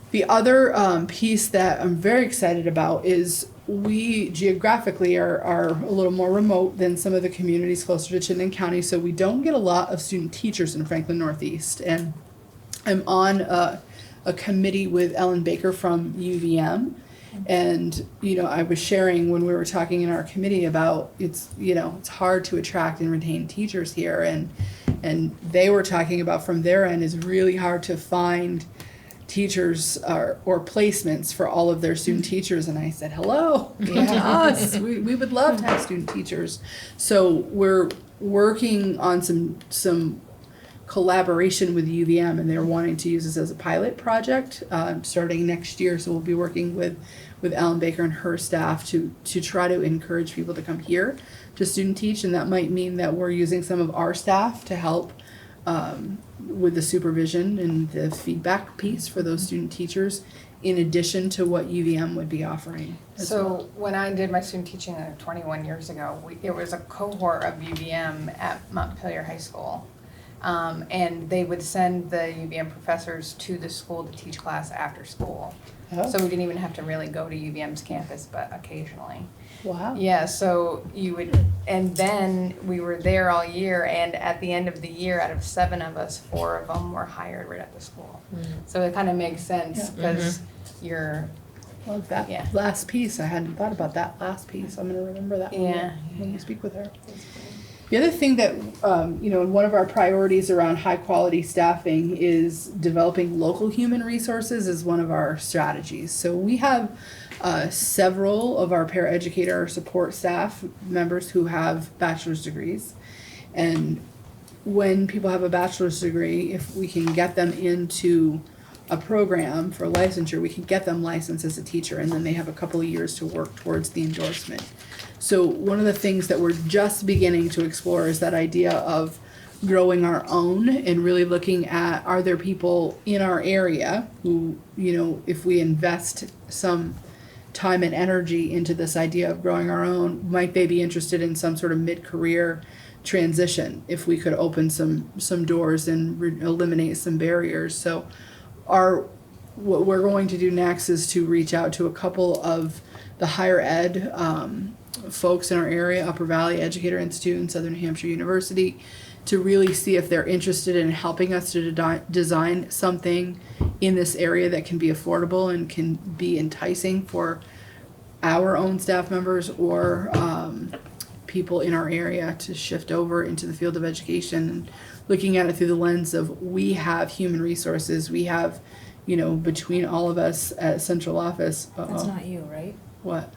The other piece that I'm very excited about is we geographically are a little more remote than some of the communities closer to Chittenden County, so we don't get a lot of student teachers in Franklin Northeast. And I'm on a committee with Ellen Baker from UVM. And, I was sharing when we were talking in our committee about it's hard to attract and retain teachers here. And they were talking about from their end it's really hard to find teachers or placements for all of their student teachers. And I said, hello, come to us. We would love to have student teachers. So we're working on some collaboration with UVM, and they're wanting to use this as a pilot project starting next year. So we'll be working with Ellen Baker and her staff to try to encourage people to come here to student teach, and that might mean that we're using some of our staff to help with the supervision and the feedback piece for those student teachers, in addition to what UVM would be offering. So when I did my student teaching 21 years ago, it was a cohort of UVM at Montpelier High School. And they would send the UVM professors to the school to teach class after school. Oh. So we didn't even have to really go to UVM's campus, but occasionally. Wow. Yeah, so you would, and then we were there all year, and at the end of the year, out of 7 of us, 4 of them were hired right at the school. So it kind of makes sense, because you're, Well, that Yeah. last piece, I hadn't thought about that last piece. I'm going to remember that when you speak with her. The other thing that, one of our priorities around high quality staffing is developing local human resources is one of our strategies. So we have several of our paraeducator support staff members who have bachelor's degrees. And when people have a bachelor's degree, if we can get them into a program for licensure, we can get them licensed as a teacher, and then they have a couple of years to work towards the endorsement. So one of the things that we're just beginning to explore is that idea of growing our own and really looking at, are there people in our area who, if we invest some time and energy into this idea of growing our own, might they be interested in some sort of mid-career transition if we could open some doors and eliminate some barriers. So what we're going to do next is to reach out to a couple of the higher ed folks in our area, Upper Valley Educator Institute and Southern New Hampshire University, to really see if they're interested in helping us to design something in this area that can be affordable and can be enticing for our own staff members or people in our area to shift over into the field of education, and looking at it through the lens of, we have human resources, we have, between all of us at central office. That's not you, right? What?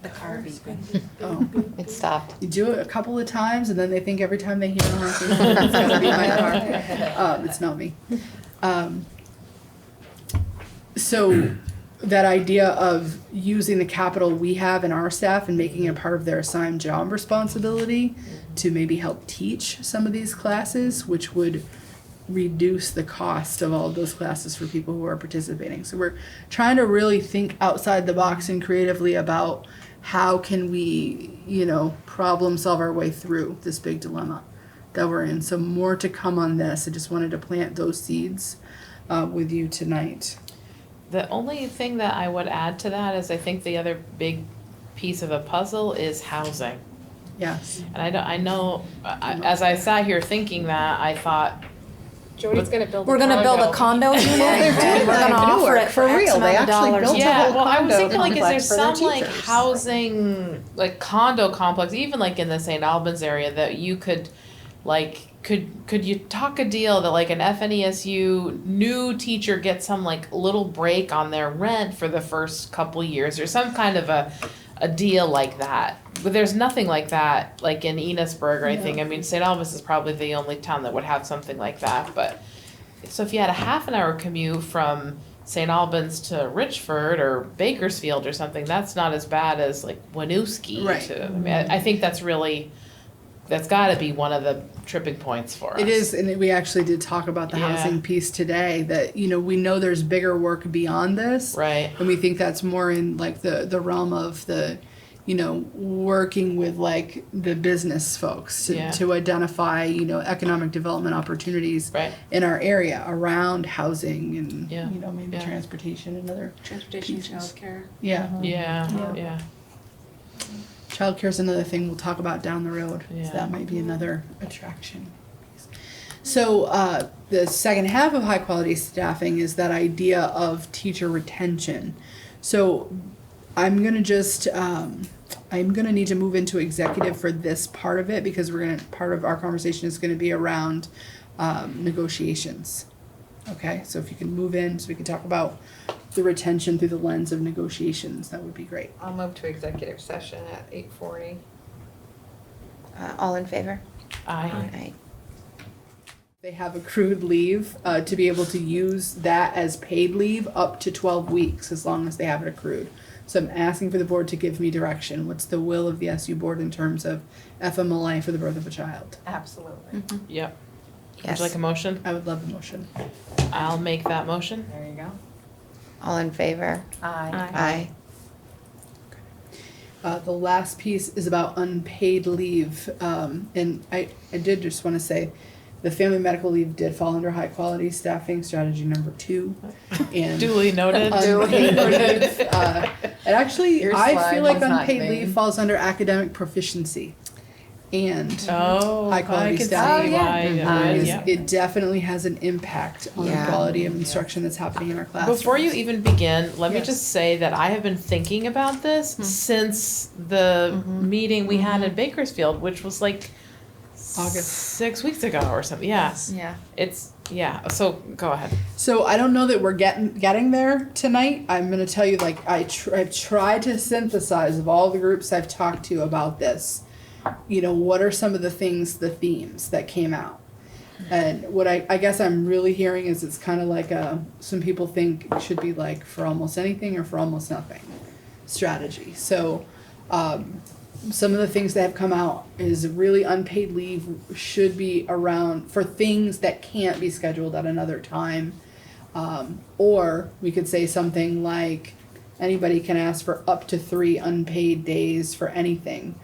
The car beeping. Oh, It stopped. you do it a couple of times, and then they think every time they hear a honking, it's gonna be my car. It's not me. So that idea of using the capital we have in our staff and making it part of their assigned job responsibility to maybe help teach some of these classes, which would reduce the cost of all of those classes for people who are participating. So we're trying to really think outside the box and creatively about how can we, problem solve our way through this big dilemma that we're in. So more to come on this. I just wanted to plant those seeds with you tonight. The only thing that I would add to that is I think the other big piece of the puzzle is housing. Yes. And as I sat here thinking that, I thought, Jody's gonna build a We're gonna build a condo unit and we're gonna offer it for X real, they amount of actually dollars. built a yeah, whole well, I was condo thinking like, is there complex for their some like teachers. housing, like condo complex, even like in the St. Albans area that you could, like, could you talk a deal that like an FNESU new teacher gets some like little break on their rent for the first couple years or some kind of a deal like that? But there's nothing like that, like in Enosburg or anything. I mean, St. Albans is probably the only town that would have something like that, but, so if you had a half an hour commute from St. Albans to Richford or Bakersfield or something, that's not as bad as like Winooski Right. to, I mean, I think that's gotta be one of the tripping points for us. It is, and we actually did talk about the Yeah. housing piece today, that, we know there's bigger work beyond this. Right. And we think that's more in like the realm of the, working with like the business folks Yeah. to identify, economic development opportunities Right. in our area around housing and, Yeah. maybe Yeah. transportation and other Transportation, pieces. childcare. Yeah. Yeah, Yeah. yeah. Childcare is another thing we'll talk about down the road. Yeah. So that might be another attraction. So the second half of high quality staffing is that idea of teacher retention. So I'm gonna just I'm gonna need to move into executive for this part of it because part of our conversation is gonna be around negotiations. Okay, so if you can move in so we can talk about the retention through the lens of negotiations, that would be great. I'll move to executive session at 8:40. All in favor? I, Aye. They have accrued leave to be able to use that as paid leave up to 12 weeks as long as they have it accrued. So I'm asking for the board to give me direction. What's the will of the SU board in terms of FMLA for the birth of a child? Absolutely. yep. Would Yes. you like a motion? I would love a motion. I'll make that motion. There you go. All in favor? Aye. Aye. The last piece is about unpaid leave. And I did just want to say the family medical leave did fall under high quality staffing strategy number 2. And Duly noted. unpaid leave. And actually, Your I slide feel like was not unpaid me. leave falls under academic proficiency and Oh, high quality I can see staffing. why, it would, because yeah. it definitely has an impact on the Yeah. quality of instruction that's happening in our classrooms. Before you even begin, let me Yes. just say that I have been thinking about this since the meeting we had in Bakersfield, which was like August. 6 weeks ago or something. Yeah, Yeah. So go ahead. So I don't know that we're getting there tonight. I'm going to tell you, like, I've tried to synthesize of all the groups I've talked to about this. What are some of the themes that came out? And what I guess I'm really hearing is it's kind of like some people think it should be like for almost anything or for almost nothing strategy. So some of the things that have come out is really unpaid leave should be around for things that can't be scheduled at another time. Or we could say something like anybody can ask for up to 3 unpaid days for anything.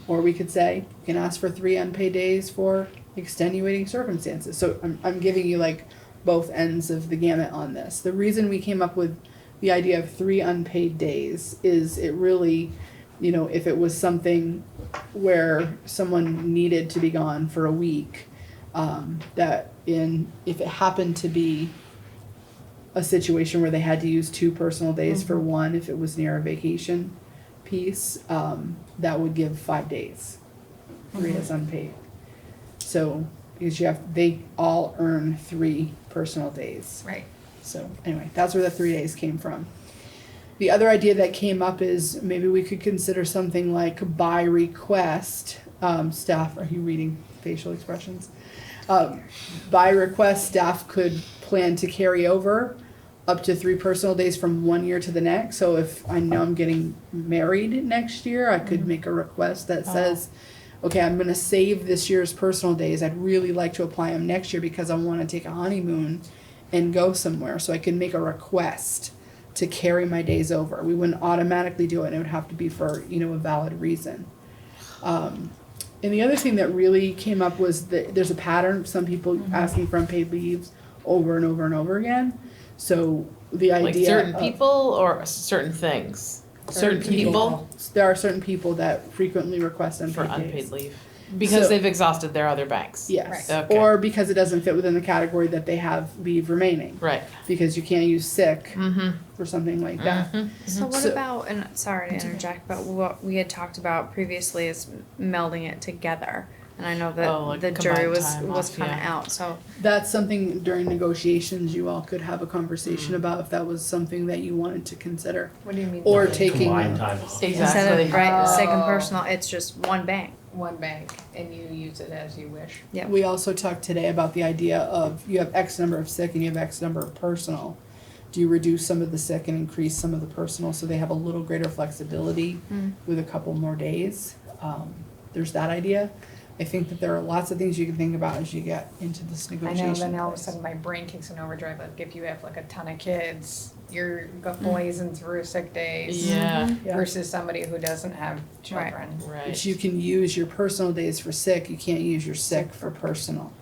Or we could say you can ask for 3 unpaid days for extenuating circumstances. So I'm giving you like both ends of the gamut on this. The reason we came up with the idea of 3 unpaid days is it really, if it was something where someone needed to be gone for a week, if it happened to be a situation where they had to use 2 personal days for one, if it was near a vacation piece, that would give 5 days, 3 as unpaid. So because they all earn 3 personal days. Right. So anyway, that's where the 3 days came from. The other idea that came up is maybe we could consider something like by request, staff, are you reading facial expressions? By request, staff could plan to carry over up to 3 personal days from one year to the next. So if I know I'm getting married next year, I could make a request that says, okay, I'm gonna save this year's personal days. I'd really like to apply them next year because I wanna take a honeymoon and go somewhere. So I can make a request to carry my days over. We wouldn't automatically do it, and it would have to be for, a valid reason. And the other thing that really came up was that there's a pattern of some people asking for unpaid leaves over and over and over again. So the idea Like certain of people or certain things? certain people, there are certain people that frequently request For unpaid unpaid days. leave. Because So- they've exhausted their other banks. Yes, Right. Okay. or because it doesn't fit within the category that they have leave remaining, Right. because you can't use sick Mm-hmm. or something like that. So what So- about, and sorry to interject, but what we had talked about previously is melding it together. And I know Oh, like that the jury combined was time off, kind of yeah. out, so. That's something during negotiations you all could have a conversation about if that was something that you wanted to consider. What do you mean? Or Okay. taking. Combined time off. Instead Exactly. of, right, sick and Oh. personal, it's just one bank. One bank, and you use it as you wish. Yeah. We also talked today about the idea of you have X number of sick and you have X number of personal. Do you reduce some of the sick and increase some of the personal so they have a little greater flexibility with a couple more days? There's that idea. I think that there are lots of things you can think about as you get into this I negotiation. know, then all of a sudden my brain kicks in overdrive, like if you have like a ton of kids, you're blazing through sick days. Yeah. Yeah. Versus somebody who doesn't have children. Right. But you can use your personal days for sick, you can't use your sick for personal.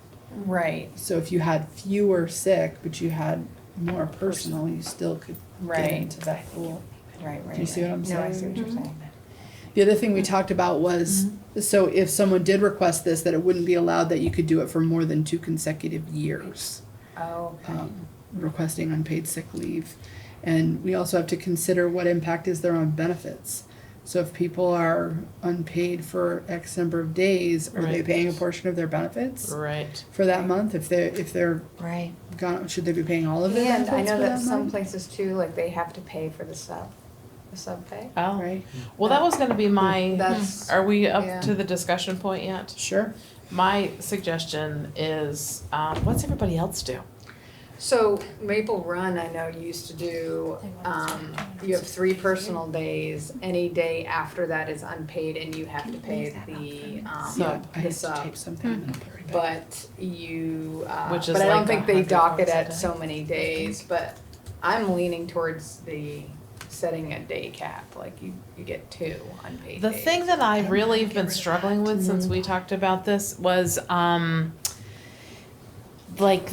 Right, So if you had fewer sick, but you had more personal, you still could get right, into that pool. right, right. Do you see what I'm No, I saying? see what you're saying. The other thing we talked about was, so if someone did request this, that it wouldn't be allowed that you could do it for more than 2 consecutive years, Oh, okay. requesting unpaid sick leave. And we also have to consider what impact is there on benefits. So if people are unpaid for X number of days, are they Right. paying a portion of their benefits Right. for that month? If they're Right. gone, should they be paying all of their And benefits I know for that some month? places too, like they have to pay for the sub pay. Oh. Right, Well, that was going to be my. That's, Are we up Yeah. to the discussion point yet? sure. My suggestion is, what's everybody else do? so Maple Run, I know used to do, you have 3 personal days, any day after that is unpaid and you have to pay the, Yeah, I the have to sub. tape something and I'll be right back. But you, Which is but I don't like think they 100 dock it hours a at day. so many days, but I'm leaning towards the setting a day cap, like you get 2 unpaid The days. thing that I really have been struggling with since we talked about this was, like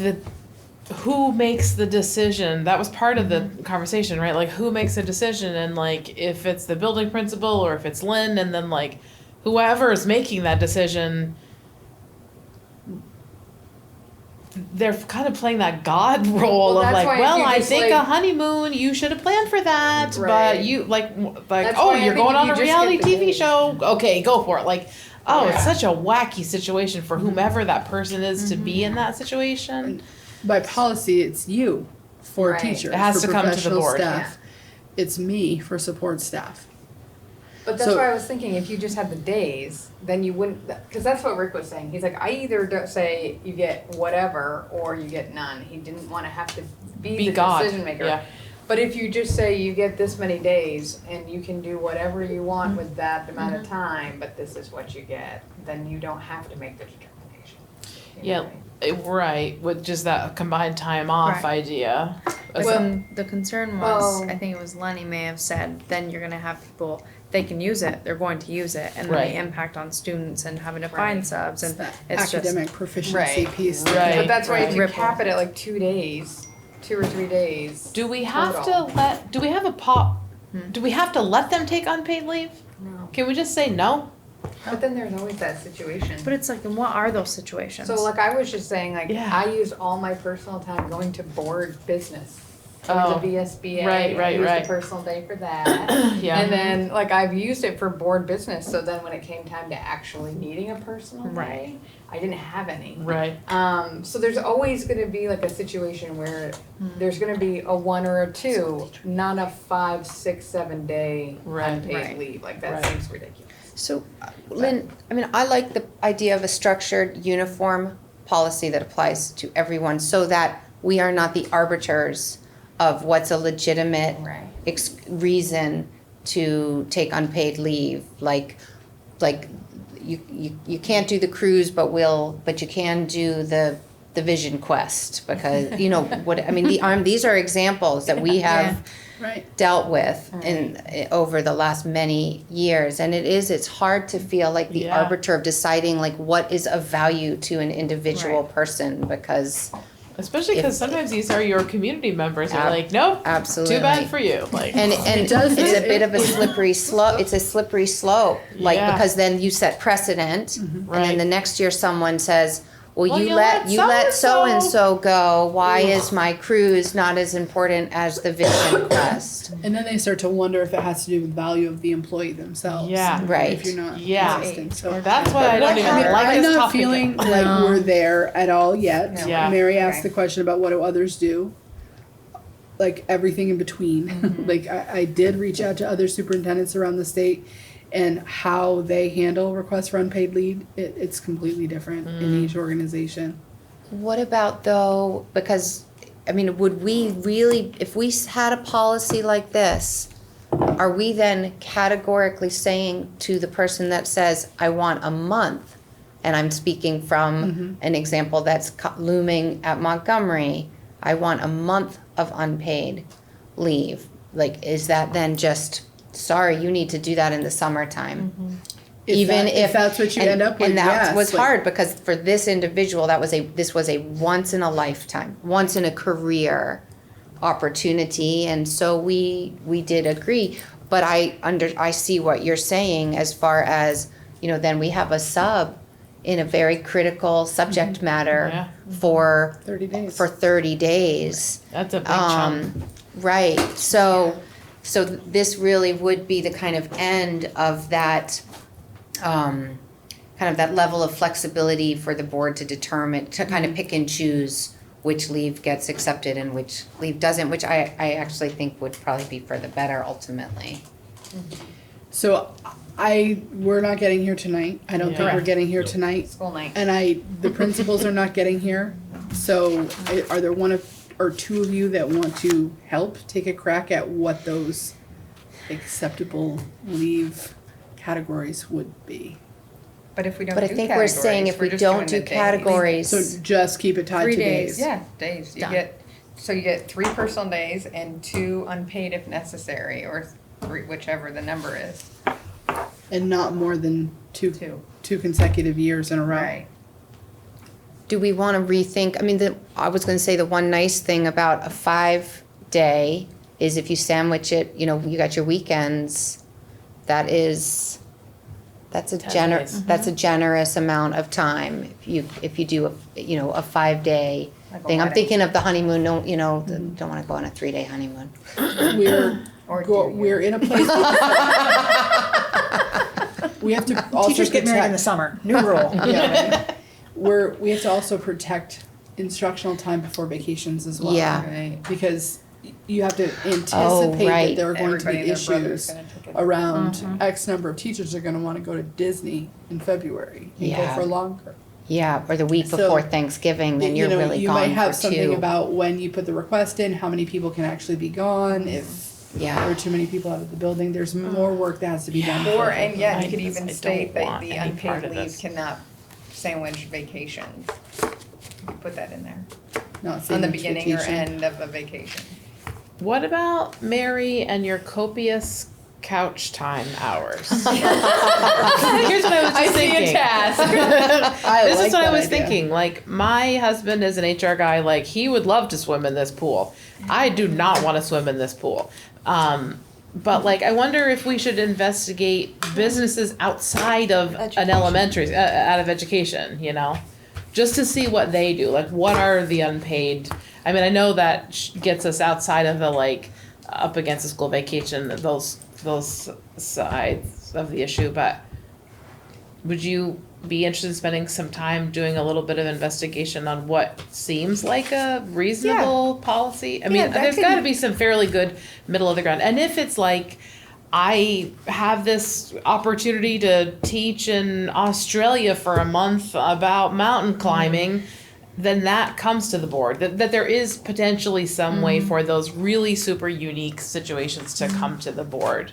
who makes the decision? That was part of the conversation, right? Like who makes the decision, and like if it's the building principal or if it's Lynn, and then like whoever is making that decision, they're kind of playing that God role Well, of that's like, why if well, you I just, think like- a honeymoon, you should have planned for that, but Right. you like That's oh, why I you're think going if on you a just reality get the TV days. show, okay, go for it. Like, oh, it's Yeah. such a wacky situation for whomever that person is to be in that situation. By policy, it's you for a Right. teacher. It has for to come to the professional board, staff. It's me for support staff. But that's So- why I was thinking, if you just had the days, then you wouldn't, because that's what Rick was saying. He's like, I either say you get whatever or you get none. He didn't want to have to be the God, decision maker. yeah. But if you just say you get this many days and you can do whatever you want with that amount of time, but this is what you get, then you don't have to make the determination. You know Yeah. what I mean? Right, with just that combined time off Right. idea. But Well- then the concern was, Oh. I think it was Lenny may have said, then you're gonna have people, they can use it, they're going to use it, and then Right. the impact on students and having to Right. find subs, It's and that it's just, academic proficiency Right. piece. Right. But that's why if you Ripple. cap it at like 2 days, 2 or 3 days. Do we have Total. to let? Do we have a pop? Do we have to let them take unpaid leave? No. Can we just say no? But then there's always that situation. but it's like, and what are those situations? So like I was just saying, like Yeah. I use all my personal time going to board business. Going Oh. to VSBA. Right, I use right. the personal day for that. Yeah. And then like I've used it for board business, so then when it came time to actually needing a personal Right. day, I didn't have any. Right. So there's always gonna be like a situation where there's gonna be a 1 or a 2, not a 5, 6, 7 day Right. unpaid Right. leave. Like that Right. seems ridiculous. So, Lynn, I mean, I like the idea of a structured, uniform policy that applies to everyone so that we are not the arbiters of what's a legitimate Right. reason to take unpaid leave. Like you can't do the cruise, but you can do the Vision Quest because, you know, these are examples that we have Right. dealt with over the last many years, and it's hard to feel like the Yeah. arbiter of deciding like what is of value to an individual person because Especially If- because sometimes these are your community members. You're Ab- like, nope, Absolutely. too bad for you. Like, And It does- it's a bit of a slippery slope. It's a slippery slope, like Yeah. because then you set precedent, and then Right. the next year someone says, "Well, Well, you you let let so and so-and-so so go. Why is my cruise not as important as the vision quest?" And then they start to wonder if it has to do with value of the employee themselves. Yeah. Right. If you're not Yeah. existing, so. that's why I don't even I mean, like I'm this not topic. feeling like we're there at all yet. Yeah. Mary asked Okay. the question about what do others do? Like everything in between. Like I did reach out to other superintendents around the state and how they handle requests for unpaid leave, it's completely different in each organization. What about though, because, I mean, would we really, if we had a policy like this, are we then categorically saying to the person that says, I want a month, and I'm speaking from an example that's looming at Montgomery, I want a month of unpaid leave, like, is that then just, sorry, you need to do that in the summertime? If that's what you end up with, and that yes, was like- hard because for this individual, this was a once in a lifetime, once in a career opportunity, and so we did agree. But I see what you're saying as far as, you know, then we have a sub in a very critical subject matter Yeah. for 30 days. 30 days. That's a big chunk. Right, so this really would be the kind of end of that, kind of that level of flexibility for the board to determine, to kind of pick and choose which leave gets accepted and which leave doesn't, which I actually think would probably be for the better ultimately. So we're not getting here tonight. I don't think we're Correct. getting here tonight. School night. And the principals are not getting here. So are there one or two of you that want to help take a crack at what those acceptable leave categories would be? But if we don't But I do think we're saying categories, if we're we just don't doing do the days. categories. So just keep it tied 3 to days, days. yeah, days. You Done. get, so you get 3 personal days and 2 unpaid if necessary, or 3, whichever the number is. And not more than two 2. consecutive years in a row. Right. Do we want to rethink, I mean, I was going to say the one nice thing about a 5-day is if you sandwich it, you know, you got your weekends, that's a 10 days. that's a generous amount of time if you do a 5-day Like a thing. I'm wedding. thinking of the honeymoon, no, you know, don't want to go on a 3-day honeymoon. Or We're in a place. We have to also Teachers get married in the protect. summer, new rule. Yeah, right. We have to also protect instructional time before vacations as well. Yeah. Right. Because you have to anticipate right. that there are going to Everybody be and their brother's issues gonna take it. around X number of teachers are gonna wanna go to Disney in February and go Yeah. for longer. Yeah, or the week So, before Thanksgiving, then you're really You might gone have for something 2. about when you put the request in, how many people can actually be gone, if there Yeah, are too many people out of the building, there's more work that has to be done. Or, for- and yeah, you I could just- even I state don't that want the any part unpaid of leave this. cannot sandwich vacations. You could put that in there, not on the sandwich beginning or vacation. end of a vacation. What about Mary and your copious couch time hours? Here's what I was just thinking. This is what I was thinking. Like, my husband is an HR guy. Like, he would love to swim in this pool. I do not want to swim in this pool. But like, I wonder if we should investigate businesses outside of an Education. elementary, out of education. You know, just to see what they do. Like, what are the unpaid? I mean, I know that gets us outside of the like up against the school vacation, those sides of the issue. But would you be interested in spending some time doing a little bit of investigation on what seems like a reasonable policy? I mean, Yeah, that there's can- got to be some fairly good middle of the ground. And if it's like, I have this opportunity to teach in Australia for a month about mountain climbing, then that comes to the board. That there is potentially some way for those really super unique situations to come to the board.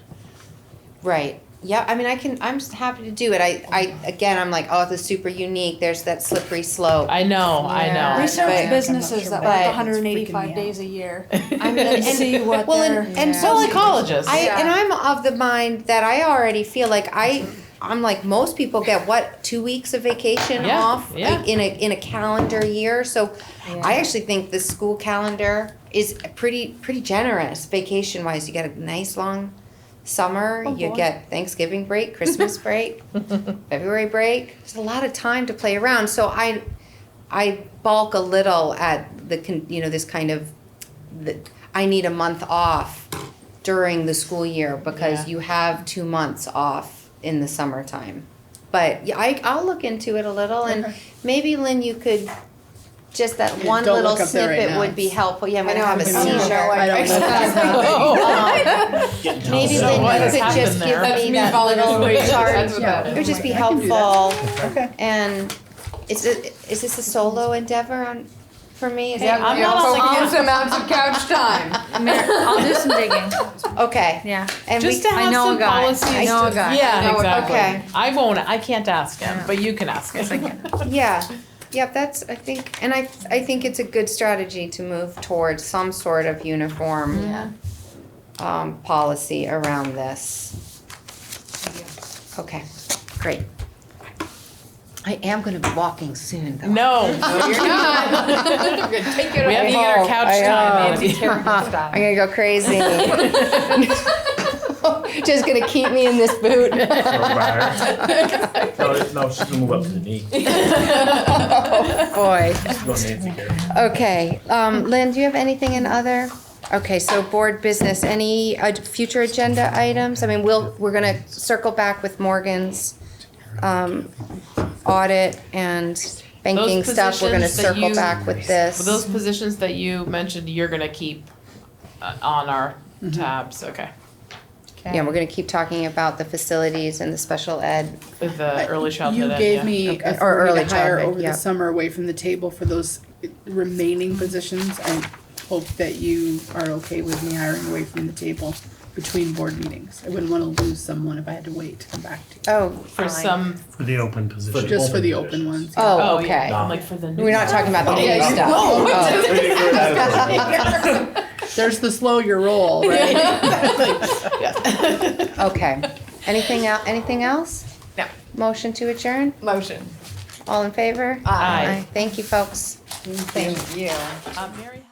right. Yeah, I mean, I'm happy to do it. I'm like, oh, this is super unique. There's that slippery slope. I know. Yeah. Research But- businesses that but- work It's 185 freaking me days a year I'm- and see what Well, they're. and so Well, psychologists. and I'm of the mind that I already feel like I I'm like, most people get what, 2 weeks of vacation Yeah, off yeah. in a calendar year. So I actually think the school calendar is pretty generous vacation wise. You get a nice long summer, you get Thanksgiving break, Christmas break, February break. There's a lot of time to play around. So I balk a little at this kind of I need a month off during the school year because Yeah. you have 2 months off in the summertime. But yeah, I'll look into it a little, and maybe Lynn, you could just that one don't little look up there right snippet now. would be helpful. Yeah, I'm I gonna know, have a I'm gonna seizure. know, like, I don't know. Getting Maybe jealous. Lynn, what you has could happened just give there? me that little chart. That's what that It is. would just be I can do that. helpful. Okay. And is this a solo endeavor for me? Is Yeah, that- I'm you not have on the copious amounts of couch time. I'll do some digging. Okay. Yeah. And Just we, to I have know a some guy. policies. I know a to- guy. Yeah, I know a guy. exactly. Okay. I can't ask him, but you can ask Yes, I him. can. yeah. Yep, that's, I think, and I think it's a good strategy to move towards some sort of uniform policy around this. Okay, great. I am gonna be walking soon, though. No, You're not. Take it we have to get our couch time. Nancy Andy. Kerrigan I'm style. gonna go crazy. Just gonna keep me in this boot. No, she's gonna move up to the knee. Boy. She's going Nancy Kerrigan. Okay, Lynn, do you have anything in other? Okay, so board business, any future agenda items? I mean, we're gonna circle back with Morgan's, audit and banking Those stuff. We're gonna positions that circle you- back with this. Those positions that you mentioned, you're gonna keep on our tabs, okay? Yeah, we're gonna keep talking about the facilities and the special ed. With the early childhood You ed, gave yeah. me Okay. Or authority early to hire childhood, over yeah. the summer away from the table for those remaining positions. I hope that you are okay with me hiring away from the table between board meetings. I wouldn't wanna lose someone if I had to wait to come back to you. Oh, For some, For the open position. Just for the Open open ones. yeah. oh, oh, okay. yeah, I'm like for the new. We're not talking about the new Yeah, stuff. Oh. There's the slow your roll, right? Okay. Anything else? No. Motion to adjourn? Motion. All in favor? Aye. Thank you, folks. Thank you. Mary.